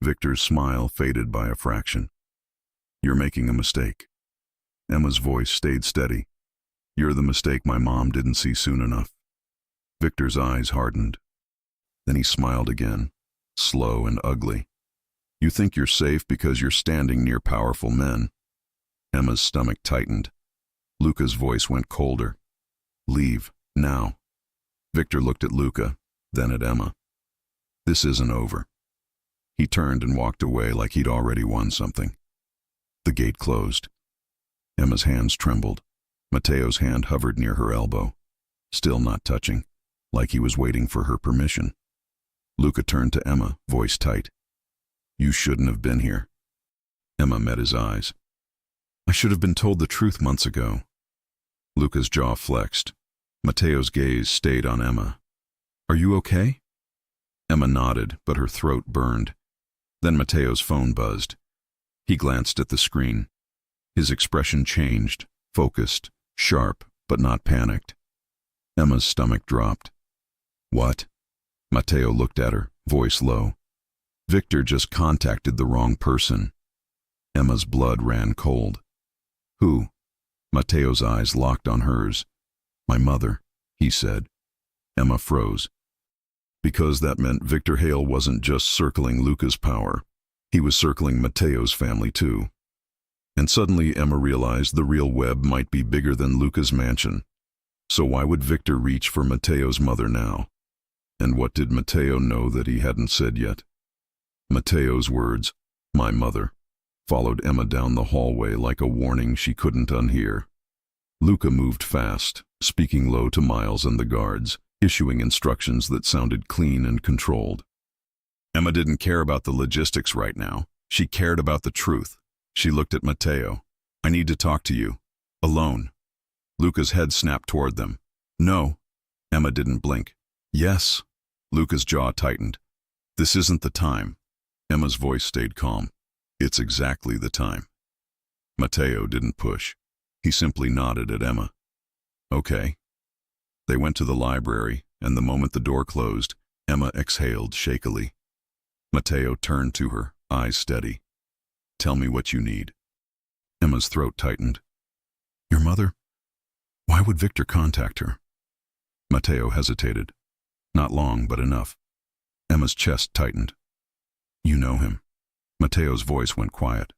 Victor's smile faded by a fraction. You're making a mistake. Emma's voice stayed steady. You're the mistake my mom didn't see soon enough. Victor's eyes hardened. Then he smiled again, slow and ugly. You think you're safe because you're standing near powerful men. Emma's stomach tightened. Luca's voice went colder. Leave, now. Victor looked at Luca, then at Emma. This isn't over. He turned and walked away like he'd already won something. The gate closed. Emma's hands trembled. Matteo's hand hovered near her elbow, still not touching, like he was waiting for her permission. Luca turned to Emma, voice tight. You shouldn't have been here. Emma met his eyes. I should have been told the truth months ago. Luca's jaw flexed. Matteo's gaze stayed on Emma. Are you okay? Emma nodded, but her throat burned. Then Matteo's phone buzzed. He glanced at the screen. His expression changed, focused, sharp, but not panicked. Emma's stomach dropped. What? Matteo looked at her, voice low. Victor just contacted the wrong person. Emma's blood ran cold. Who? Matteo's eyes locked on hers. My mother, he said. Emma froze. Because that meant Victor Hale wasn't just circling Luca's power. He was circling Matteo's family too. And suddenly Emma realized the real web might be bigger than Luca's mansion. So why would Victor reach for Matteo's mother now? And what did Matteo know that he hadn't said yet? Matteo's words, my mother, followed Emma down the hallway like a warning she couldn't unhear. Luca moved fast, speaking low to Miles and the guards, issuing instructions that sounded clean and controlled. Emma didn't care about the logistics right now. She cared about the truth. She looked at Matteo. I need to talk to you. Alone. Luca's head snapped toward them. No. Emma didn't blink. Yes. Luca's jaw tightened. This isn't the time. Emma's voice stayed calm. It's exactly the time. Matteo didn't push. He simply nodded at Emma. Okay. They went to the library, and the moment the door closed, Emma exhaled shakily. Matteo turned to her, eyes steady. Tell me what you need. Emma's throat tightened. Your mother? Why would Victor contact her? Matteo hesitated. Not long, but enough. Emma's chest tightened. You know him. Matteo's voice went quiet.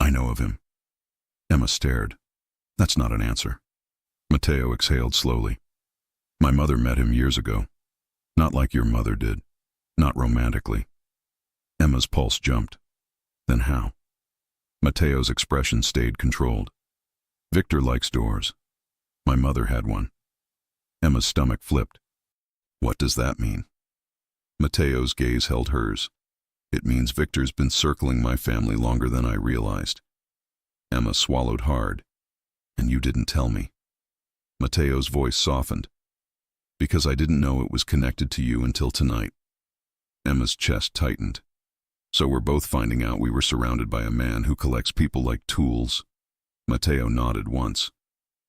I know of him. Emma stared. That's not an answer. Matteo exhaled slowly. My mother met him years ago. Not like your mother did. Not romantically. Emma's pulse jumped. Then how? Matteo's expression stayed controlled. Victor likes doors. My mother had one. Emma's stomach flipped. What does that mean? Matteo's gaze held hers. It means Victor's been circling my family longer than I realized. Emma swallowed hard. And you didn't tell me. Matteo's voice softened. Because I didn't know it was connected to you until tonight. Emma's chest tightened. So we're both finding out we were surrounded by a man who collects people like tools. Matteo nodded once.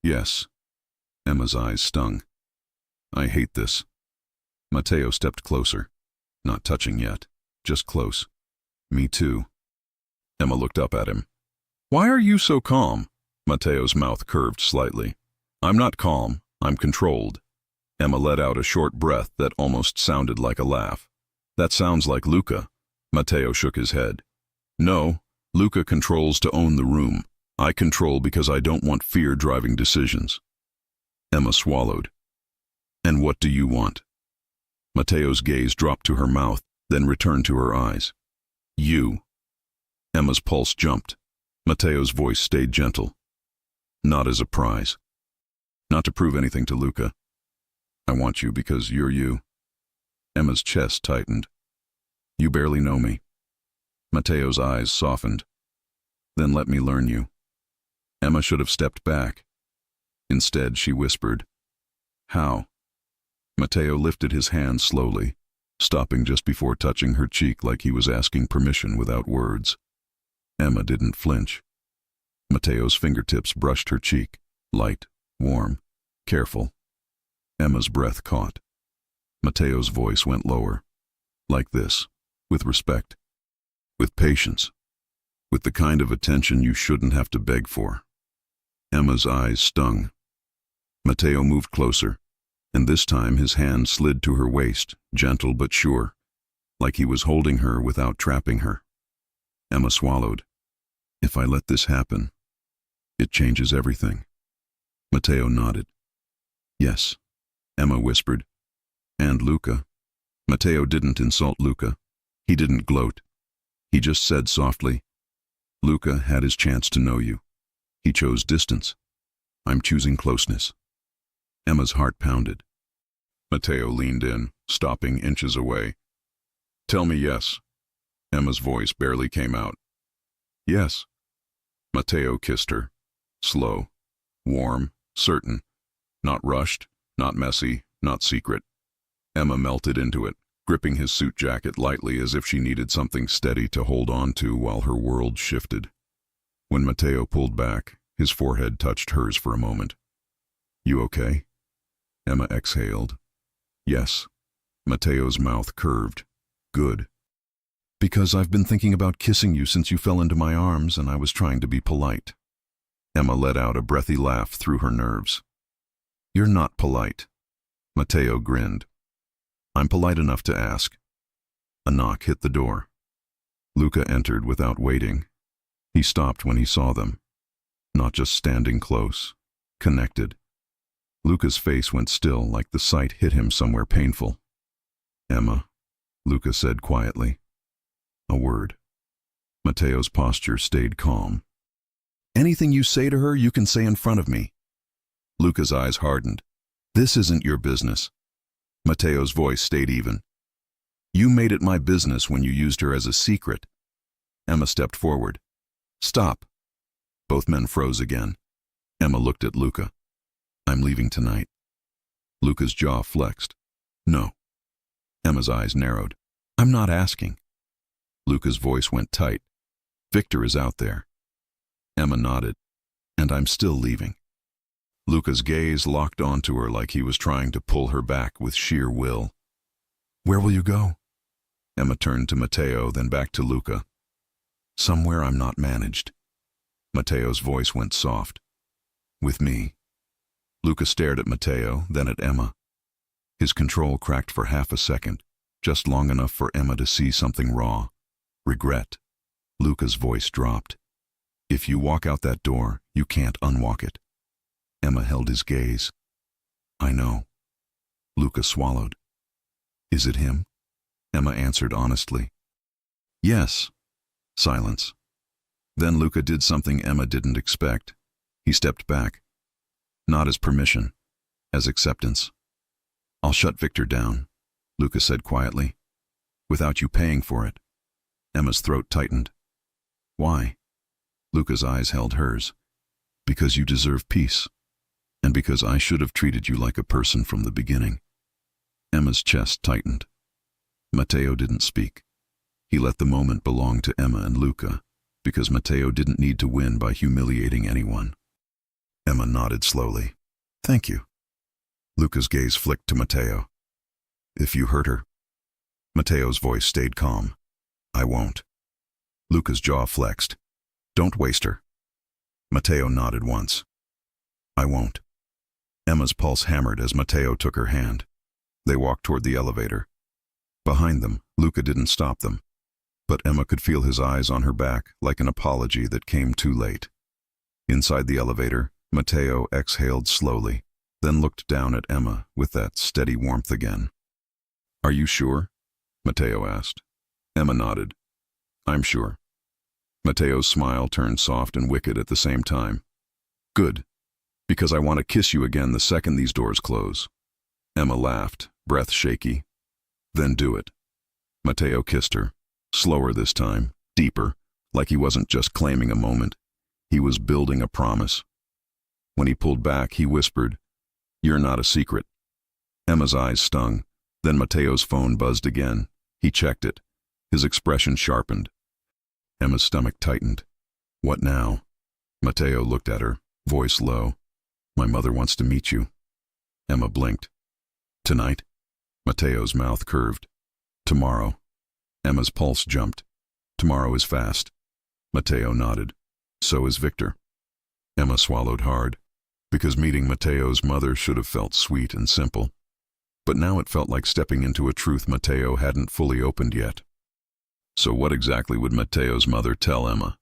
Yes. Emma's eyes stung. I hate this. Matteo stepped closer. Not touching yet. Just close. Me too. Emma looked up at him. Why are you so calm? Matteo's mouth curved slightly. I'm not calm. I'm controlled. Emma let out a short breath that almost sounded like a laugh. That sounds like Luca. Matteo shook his head. No, Luca controls to own the room. I control because I don't want fear driving decisions. Emma swallowed. And what do you want? Matteo's gaze dropped to her mouth, then returned to her eyes. You. Emma's pulse jumped. Matteo's voice stayed gentle. Not as a prize. Not to prove anything to Luca. I want you because you're you. Emma's chest tightened. You barely know me. Matteo's eyes softened. Then let me learn you. Emma should have stepped back. Instead, she whispered, How? Matteo lifted his hand slowly, stopping just before touching her cheek like he was asking permission without words. Emma didn't flinch. Matteo's fingertips brushed her cheek, light, warm, careful. Emma's breath caught. Matteo's voice went lower. Like this, with respect, with patience, with the kind of attention you shouldn't have to beg for. Emma's eyes stung. Matteo moved closer, and this time his hand slid to her waist, gentle but sure, like he was holding her without trapping her. Emma swallowed. If I let this happen, it changes everything. Matteo nodded. Yes, Emma whispered. And Luca. Matteo didn't insult Luca. He didn't gloat. He just said softly, Luca had his chance to know you. He chose distance. I'm choosing closeness. Emma's heart pounded. Matteo leaned in, stopping inches away. Tell me yes. Emma's voice barely came out. Yes. Matteo kissed her. Slow, warm, certain. Not rushed, not messy, not secret. Emma melted into it, gripping his suit jacket lightly as if she needed something steady to hold on to while her world shifted. When Matteo pulled back, his forehead touched hers for a moment. You okay? Emma exhaled. Yes. Matteo's mouth curved. Good. Because I've been thinking about kissing you since you fell into my arms and I was trying to be polite. Emma let out a breathy laugh through her nerves. You're not polite. Matteo grinned. I'm polite enough to ask. A knock hit the door. Luca entered without waiting. He stopped when he saw them. Not just standing close, connected. Luca's face went still like the sight hit him somewhere painful. Emma, Luca said quietly. A word. Matteo's posture stayed calm. Anything you say to her, you can say in front of me. Luca's eyes hardened. This isn't your business. Matteo's voice stayed even. You made it my business when you used her as a secret. Emma stepped forward. Stop. Both men froze again. Emma looked at Luca. I'm leaving tonight. Luca's jaw flexed. No. Emma's eyes narrowed. I'm not asking. Luca's voice went tight. Victor is out there. Emma nodded. And I'm still leaving. Luca's gaze locked onto her like he was trying to pull her back with sheer will. Where will you go? Emma turned to Matteo, then back to Luca. Somewhere I'm not managed. Matteo's voice went soft. With me. Luca stared at Matteo, then at Emma. His control cracked for half a second, just long enough for Emma to see something raw. Regret. Luca's voice dropped. If you walk out that door, you can't unwalk it. Emma held his gaze. I know. Luca swallowed. Is it him? Emma answered honestly. Yes. Silence. Then Luca did something Emma didn't expect. He stepped back. Not as permission, as acceptance. I'll shut Victor down, Luca said quietly. Without you paying for it. Emma's throat tightened. Why? Luca's eyes held hers. Because you deserve peace. And because I should have treated you like a person from the beginning. Emma's chest tightened. Matteo didn't speak. He let the moment belong to Emma and Luca, because Matteo didn't need to win by humiliating anyone. Emma nodded slowly. Thank you. Luca's gaze flicked to Matteo. If you hurt her. Matteo's voice stayed calm. I won't. Luca's jaw flexed. Don't waste her. Matteo nodded once. I won't. Emma's pulse hammered as Matteo took her hand. They walked toward the elevator. Behind them, Luca didn't stop them. But Emma could feel his eyes on her back, like an apology that came too late. Inside the elevator, Matteo exhaled slowly, then looked down at Emma with that steady warmth again. "Are you sure?" Matteo asked. Emma nodded. "I'm sure." Matteo's smile turned soft and wicked at the same time. "Good, because I want to kiss you again the second these doors close." Emma laughed, breath shaky. "Then do it." Matteo kissed her, slower this time, deeper, like he wasn't just claiming a moment. He was building a promise. When he pulled back, he whispered, "You're not a secret." Emma's eyes stung. Then Matteo's phone buzzed again. He checked it. His expression sharpened. Emma's stomach tightened. "What now?" Matteo looked at her, voice low. "My mother wants to meet you." Emma blinked. "Tonight?" Matteo's mouth curved. "Tomorrow." Emma's pulse jumped. "Tomorrow is fast." Matteo nodded. "So is Victor." Emma swallowed hard, because meeting Matteo's mother should have felt sweet and simple. But now it felt like stepping into a truth Matteo hadn't fully opened yet. So what exactly would Matteo's mother tell Emma?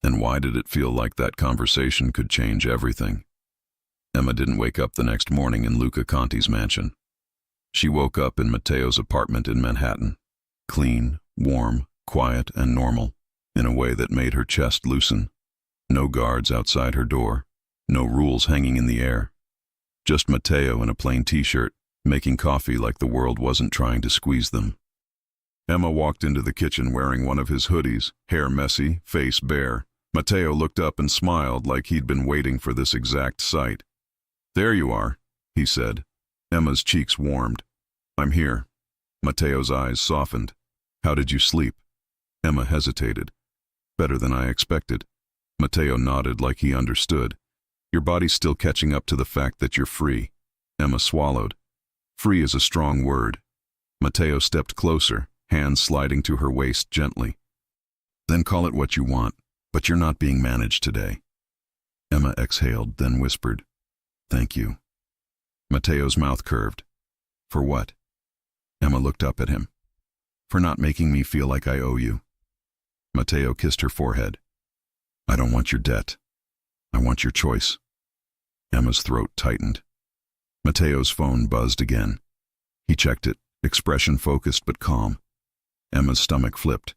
And why did it feel like that conversation could change everything? Emma didn't wake up the next morning in Luca Conti's mansion. She woke up in Matteo's apartment in Manhattan, clean, warm, quiet, and normal, in a way that made her chest loosen. No guards outside her door, no rules hanging in the air. Just Matteo in a plain t-shirt, making coffee like the world wasn't trying to squeeze them. Emma walked into the kitchen wearing one of his hoodies, hair messy, face bare. Matteo looked up and smiled like he'd been waiting for this exact sight. "There you are," he said. Emma's cheeks warmed. "I'm here." Matteo's eyes softened. "How did you sleep?" Emma hesitated. "Better than I expected." Matteo nodded like he understood. "Your body's still catching up to the fact that you're free." Emma swallowed. Free is a strong word. Matteo stepped closer, hands sliding to her waist gently. "Then call it what you want, but you're not being managed today." Emma exhaled, then whispered, "Thank you." Matteo's mouth curved. "For what?" Emma looked up at him. "For not making me feel like I owe you." Matteo kissed her forehead. "I don't want your debt. I want your choice." Emma's throat tightened. Matteo's phone buzzed again. He checked it, expression focused but calm. Emma's stomach flipped.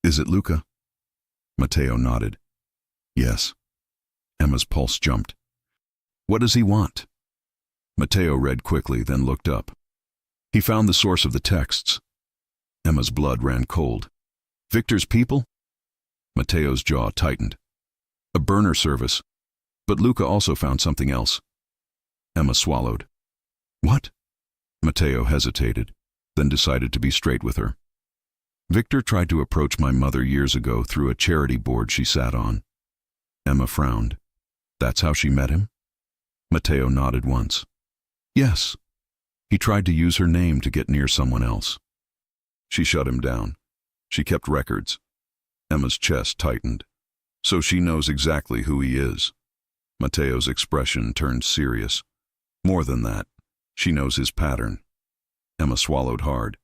"Is it Luca?" Matteo nodded. "Yes." Emma's pulse jumped. "What does he want?" Matteo read quickly, then looked up. He found the source of the texts. Emma's blood ran cold. "Victor's people?" Matteo's jaw tightened. "A burner service. But Luca also found something else." Emma swallowed. "What?" Matteo hesitated, then decided to be straight with her. "Victor tried to approach my mother years ago through a charity board she sat on." Emma frowned. "That's how she met him?" Matteo nodded once. "Yes. He tried to use her name to get near someone else." She shut him down. She kept records. Emma's chest tightened. "So she knows exactly who he is." Matteo's expression turned serious. "More than that, she knows his pattern." Emma swallowed hard.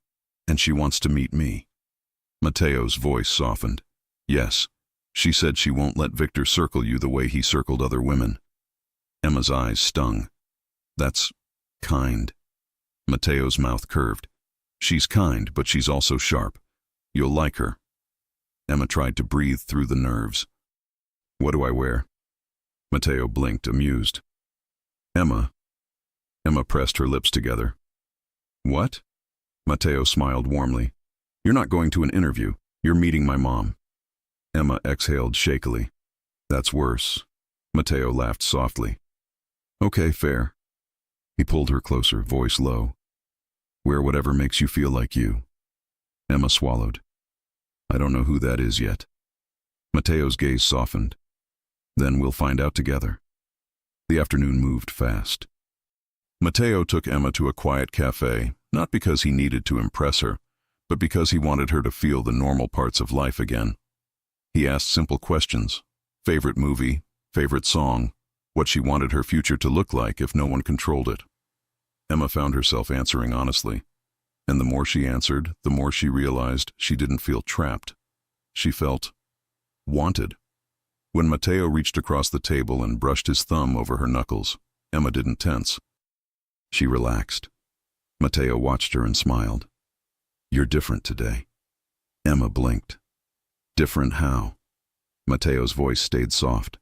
"And she wants to meet me." Matteo's voice softened. "Yes, she said she won't let Victor circle you the way he circled other women." Emma's eyes stung. "That's kind." Matteo's mouth curved. "She's kind, but she's also sharp. You'll like her." Emma tried to breathe through the nerves. "What do I wear?" Matteo blinked, amused. "Emma." Emma pressed her lips together. "What?" Matteo smiled warmly. "You're not going to an interview. You're meeting my mom." Emma exhaled shakily. "That's worse." Matteo laughed softly. "Okay, fair." He pulled her closer, voice low. "Wear whatever makes you feel like you." Emma swallowed. "I don't know who that is yet." Matteo's gaze softened. "Then we'll find out together." The afternoon moved fast. Matteo took Emma to a quiet cafe, not because he needed to impress her, but because he wanted her to feel the normal parts of life again. He asked simple questions: favorite movie, favorite song, what she wanted her future to look like if no one controlled it. Emma found herself answering honestly. And the more she answered, the more she realized she didn't feel trapped. She felt wanted. When Mateo reached across the table and brushed his thumb over her knuckles, Emma didn't tense. She relaxed. Mateo watched her and smiled. "You're different today." Emma blinked. "Different how?" Mateo's voice stayed soft.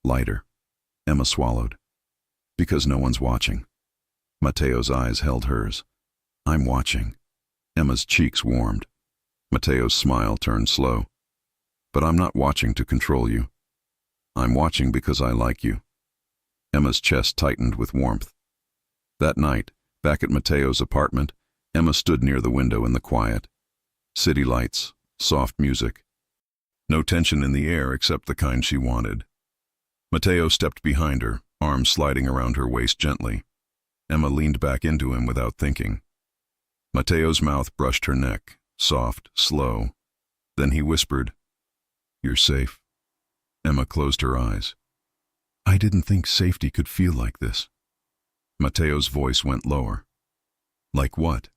"Lighter." Emma swallowed. "Because no one's watching." Mateo's eyes held hers. "I'm watching." Emma's cheeks warmed. Mateo's smile turned slow. "But I'm not watching to control you. I'm watching because I like you." Emma's chest tightened with warmth. That night, back at Mateo's apartment, Emma stood near the window in the quiet. City lights, soft music. No tension in the air except the kind she wanted. Mateo stepped behind her, arms sliding around her waist gently. Emma leaned back into him without thinking. Mateo's mouth brushed her neck, soft, slow. Then he whispered, "You're safe." Emma closed her eyes. "I didn't think safety could feel like this." Mateo's voice went lower. "Like what?"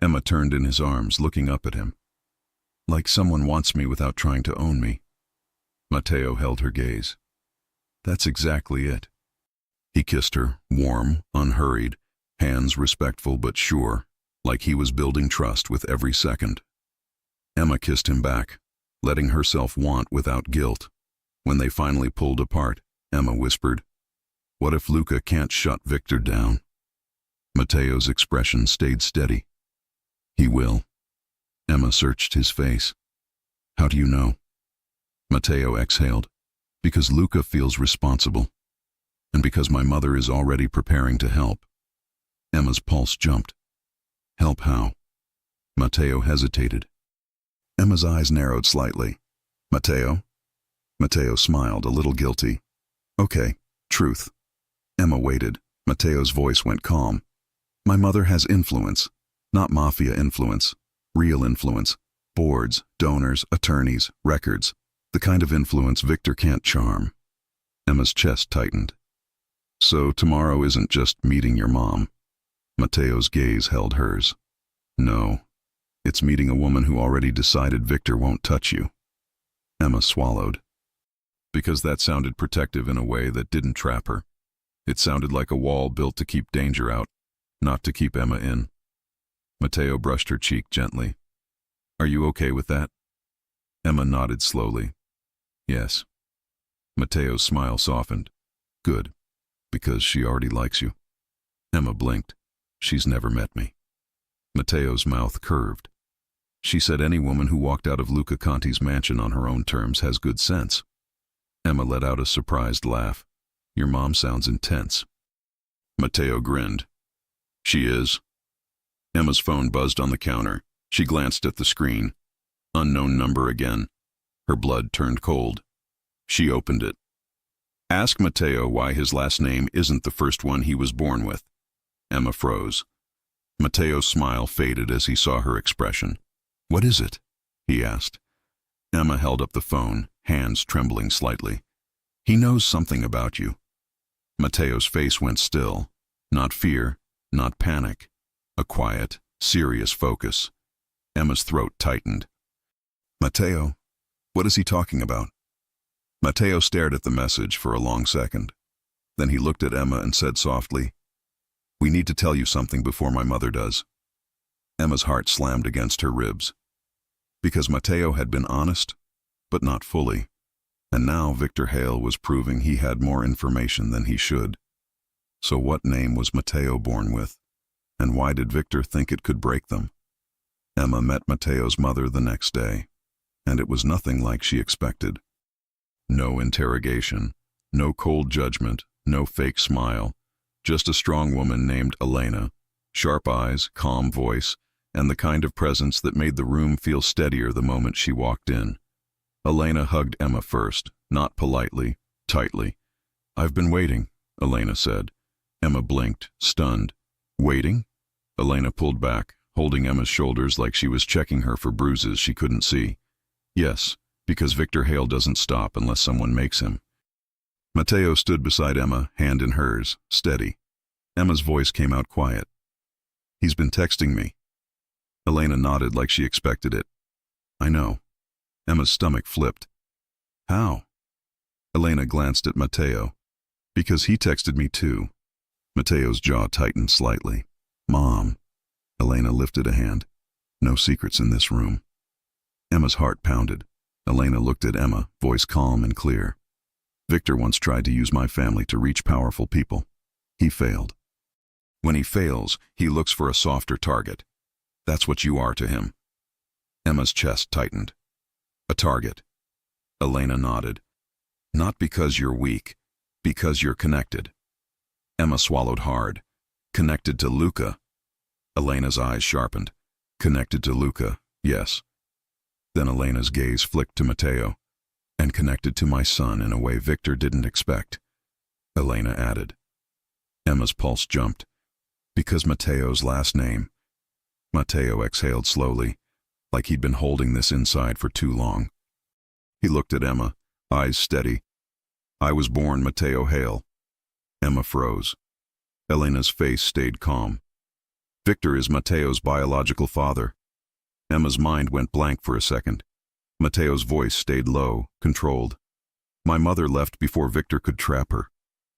Emma turned in his arms, looking up at him. "Like someone wants me without trying to own me." Mateo held her gaze. "That's exactly it." He kissed her, warm, unhurried, hands respectful but sure, like he was building trust with every second. Emma kissed him back, letting herself want without guilt. When they finally pulled apart, Emma whispered, "What if Luca can't shut Victor down?" Mateo's expression stayed steady. "He will." Emma searched his face. "How do you know?" Mateo exhaled. "Because Luca feels responsible. And because my mother is already preparing to help." Emma's pulse jumped. "Help how?" Mateo hesitated. Emma's eyes narrowed slightly. "Mateo?" Mateo smiled, a little guilty. "Okay, truth." Emma waited. Mateo's voice went calm. "My mother has influence. Not mafia influence. Real influence. Boards, donors, attorneys, records. The kind of influence Victor can't charm." Emma's chest tightened. "So tomorrow isn't just meeting your mom." Mateo's gaze held hers. "No. It's meeting a woman who already decided Victor won't touch you." Emma swallowed. Because that sounded protective in a way that didn't trap her. It sounded like a wall built to keep danger out, not to keep Emma in. Mateo brushed her cheek gently. "Are you okay with that?" Emma nodded slowly. "Yes." Mateo's smile softened. "Good. Because she already likes you." Emma blinked. "She's never met me." Mateo's mouth curved. "She said any woman who walked out of Luca Conti's mansion on her own terms has good sense." Emma let out a surprised laugh. "Your mom sounds intense." Mateo grinned. "She is." Emma's phone buzzed on the counter. She glanced at the screen. Unknown number again. Her blood turned cold. She opened it. "Ask Mateo why his last name isn't the first one he was born with." Emma froze. Mateo's smile faded as he saw her expression. "What is it?" he asked. Emma held up the phone, hands trembling slightly. "He knows something about you." Mateo's face went still. Not fear, not panic. A quiet, serious focus. Emma's throat tightened. "Mateo, what is he talking about?" Mateo stared at the message for a long second. Then he looked at Emma and said softly, "We need to tell you something before my mother does." Emma's heart slammed against her ribs. Because Mateo had been honest, but not fully. And now Victor Hale was proving he had more information than he should. So what name was Mateo born with? And why did Victor think it could break them? Emma met Mateo's mother the next day, and it was nothing like she expected. No interrogation, no cold judgment, no fake smile, just a strong woman named Elena, sharp eyes, calm voice, and the kind of presence that made the room feel steadier the moment she walked in. Elena hugged Emma first, not politely, tightly. "I've been waiting," Elena said. Emma blinked, stunned. "Waiting?" Elena pulled back, holding Emma's shoulders like she was checking her for bruises she couldn't see. "Yes, because Victor Hale doesn't stop unless someone makes him." Mateo stood beside Emma, hand in hers, steady. Emma's voice came out quiet. "He's been texting me." Elena nodded like she expected it. I know. Emma's stomach flipped. How? Elena glanced at Matteo. Because he texted me too. Matteo's jaw tightened slightly. Mom. Elena lifted a hand. No secrets in this room. Emma's heart pounded. Elena looked at Emma, voice calm and clear. Victor once tried to use my family to reach powerful people. He failed. When he fails, he looks for a softer target. That's what you are to him. Emma's chest tightened. A target. Elena nodded. Not because you're weak, because you're connected. Emma swallowed hard. Connected to Luca. Elena's eyes sharpened. Connected to Luca, yes. Then Elena's gaze flicked to Matteo. And connected to my son in a way Victor didn't expect. Elena added. Emma's pulse jumped. Because Matteo's last name. Matteo exhaled slowly, like he'd been holding this inside for too long. He looked at Emma, eyes steady. I was born Matteo Hale. Emma froze. Elena's face stayed calm. Victor is Matteo's biological father. Emma's mind went blank for a second. Matteo's voice stayed low, controlled. My mother left before Victor could trap her.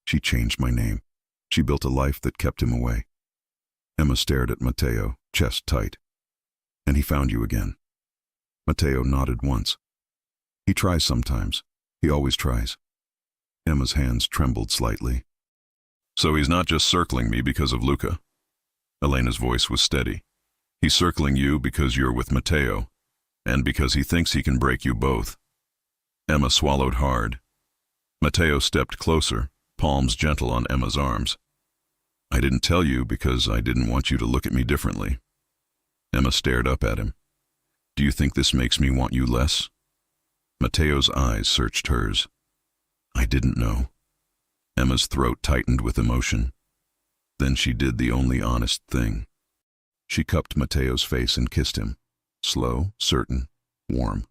She changed my name. She built a life that kept him away. Emma stared at Matteo, chest tight. And he found you again. Matteo nodded once. He tries sometimes. He always tries. Emma's hands trembled slightly. So he's not just circling me because of Luca. Elena's voice was steady. He's circling you because you're with Matteo, and because he thinks he can break you both. Emma swallowed hard. Matteo stepped closer, palms gentle on Emma's arms. I didn't tell you because I didn't want you to look at me differently. Emma stared up at him. Do you think this makes me want you less? Matteo's eyes searched hers. I didn't know. Emma's throat tightened with emotion. Then she did the only honest thing. She cupped Matteo's face and kissed him. Slow, certain, warm.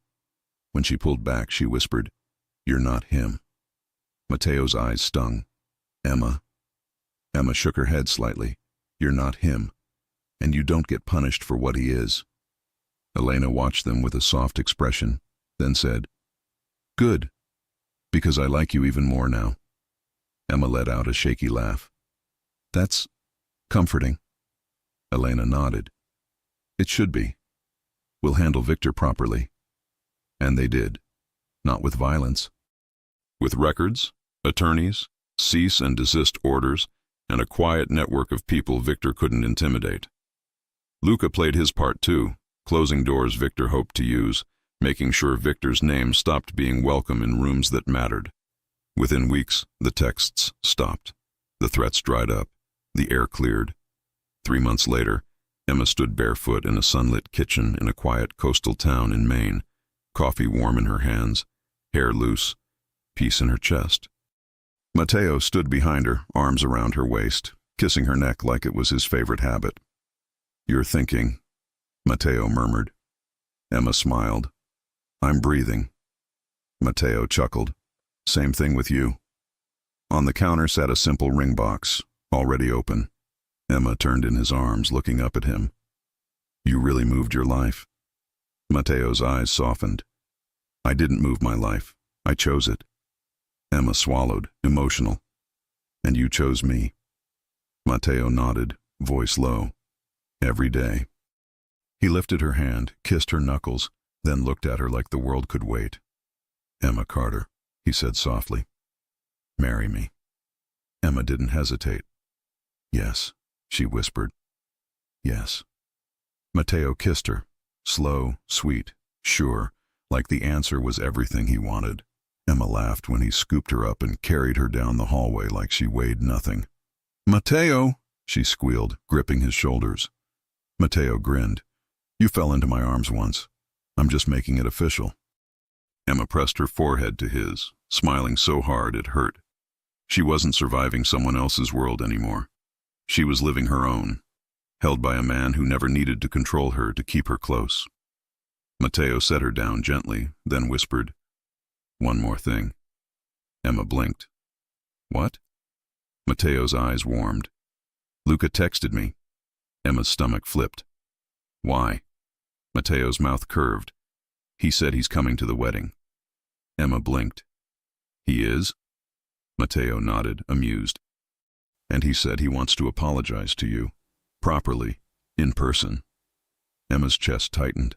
When she pulled back, she whispered, You're not him. Matteo's eyes stung. Emma. Emma shook her head slightly. You're not him, and you don't get punished for what he is. Elena watched them with a soft expression, then said, Good, because I like you even more now. Emma let out a shaky laugh. That's comforting. Elena nodded. It should be. We'll handle Victor properly. And they did. Not with violence. With records, attorneys, cease and desist orders, and a quiet network of people Victor couldn't intimidate. Luca played his part too, closing doors Victor hoped to use, making sure Victor's name stopped being welcome in rooms that mattered. Within weeks, the texts stopped. The threats dried up. The air cleared. 3 months later, Emma stood barefoot in a sunlit kitchen in a quiet coastal town in Maine, coffee warm in her hands, hair loose, peace in her chest. Matteo stood behind her, arms around her waist, kissing her neck like it was his favorite habit. You're thinking, Matteo murmured. Emma smiled. I'm breathing. Matteo chuckled. Same thing with you. On the counter sat a simple ring box, already open. Emma turned in his arms, looking up at him. You really moved your life. Matteo's eyes softened. I didn't move my life. I chose it. Emma swallowed, emotional. And you chose me. Matteo nodded, voice low. Every day. He lifted her hand, kissed her knuckles, then looked at her like the world could wait. Emma Carter, he said softly. Marry me. Emma didn't hesitate. Yes, she whispered. Yes. Matteo kissed her, slow, sweet, sure, like the answer was everything he wanted. Emma laughed when he scooped her up and carried her down the hallway like she weighed nothing. Matteo, she squealed, gripping his shoulders. Matteo grinned. You fell into my arms once. I'm just making it official. Emma pressed her forehead to his, smiling so hard it hurt. She wasn't surviving someone else's world anymore. She was living her own, held by a man who never needed to control her to keep her close. Matteo set her down gently, then whispered, One more thing. Emma blinked. What? Matteo's eyes warmed. Luca texted me. Emma's stomach flipped. Why? Matteo's mouth curved. He said he's coming to the wedding. Emma blinked. He is? Matteo nodded, amused. And he said he wants to apologize to you. Properly. In person. Emma's chest tightened.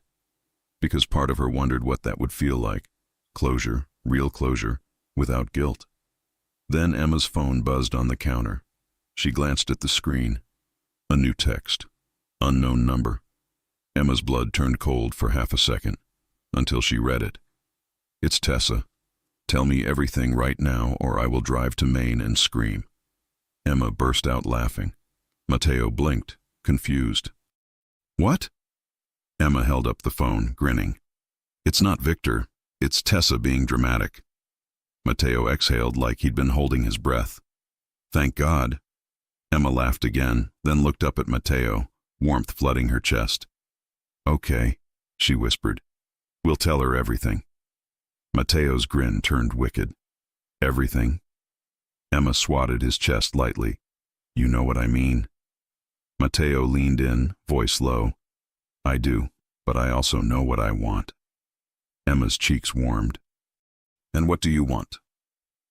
Because part of her wondered what that would feel like. Closure, real closure, without guilt. Then Emma's phone buzzed on the counter. She glanced at the screen. A new text. Unknown number. Emma's blood turned cold for half a second, until she read it. It's Tessa. Tell me everything right now, or I will drive to Maine and scream. Emma burst out laughing. Matteo blinked, confused. What? Emma held up the phone, grinning. It's not Victor. It's Tessa being dramatic. Matteo exhaled like he'd been holding his breath. Thank God. Emma laughed again, then looked up at Matteo, warmth flooding her chest. Okay, she whispered. We'll tell her everything. Matteo's grin turned wicked. Everything? Emma swatted his chest lightly. You know what I mean. Matteo leaned in, voice low. I do, but I also know what I want. Emma's cheeks warmed. And what do you want?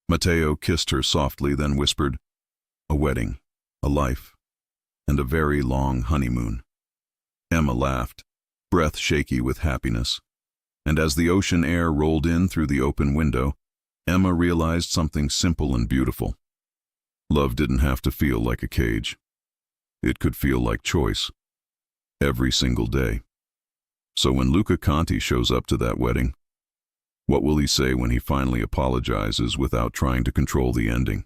Matteo kissed her softly, then whispered, a wedding, a life, and a very long honeymoon. Emma laughed, breath shaky with happiness. And as the ocean air rolled in through the open window, Emma realized something simple and beautiful. Love didn't have to feel like a cage. It could feel like choice. Every single day. So when Luca Conti shows up to that wedding, what will he say when he finally apologizes without trying to control the ending?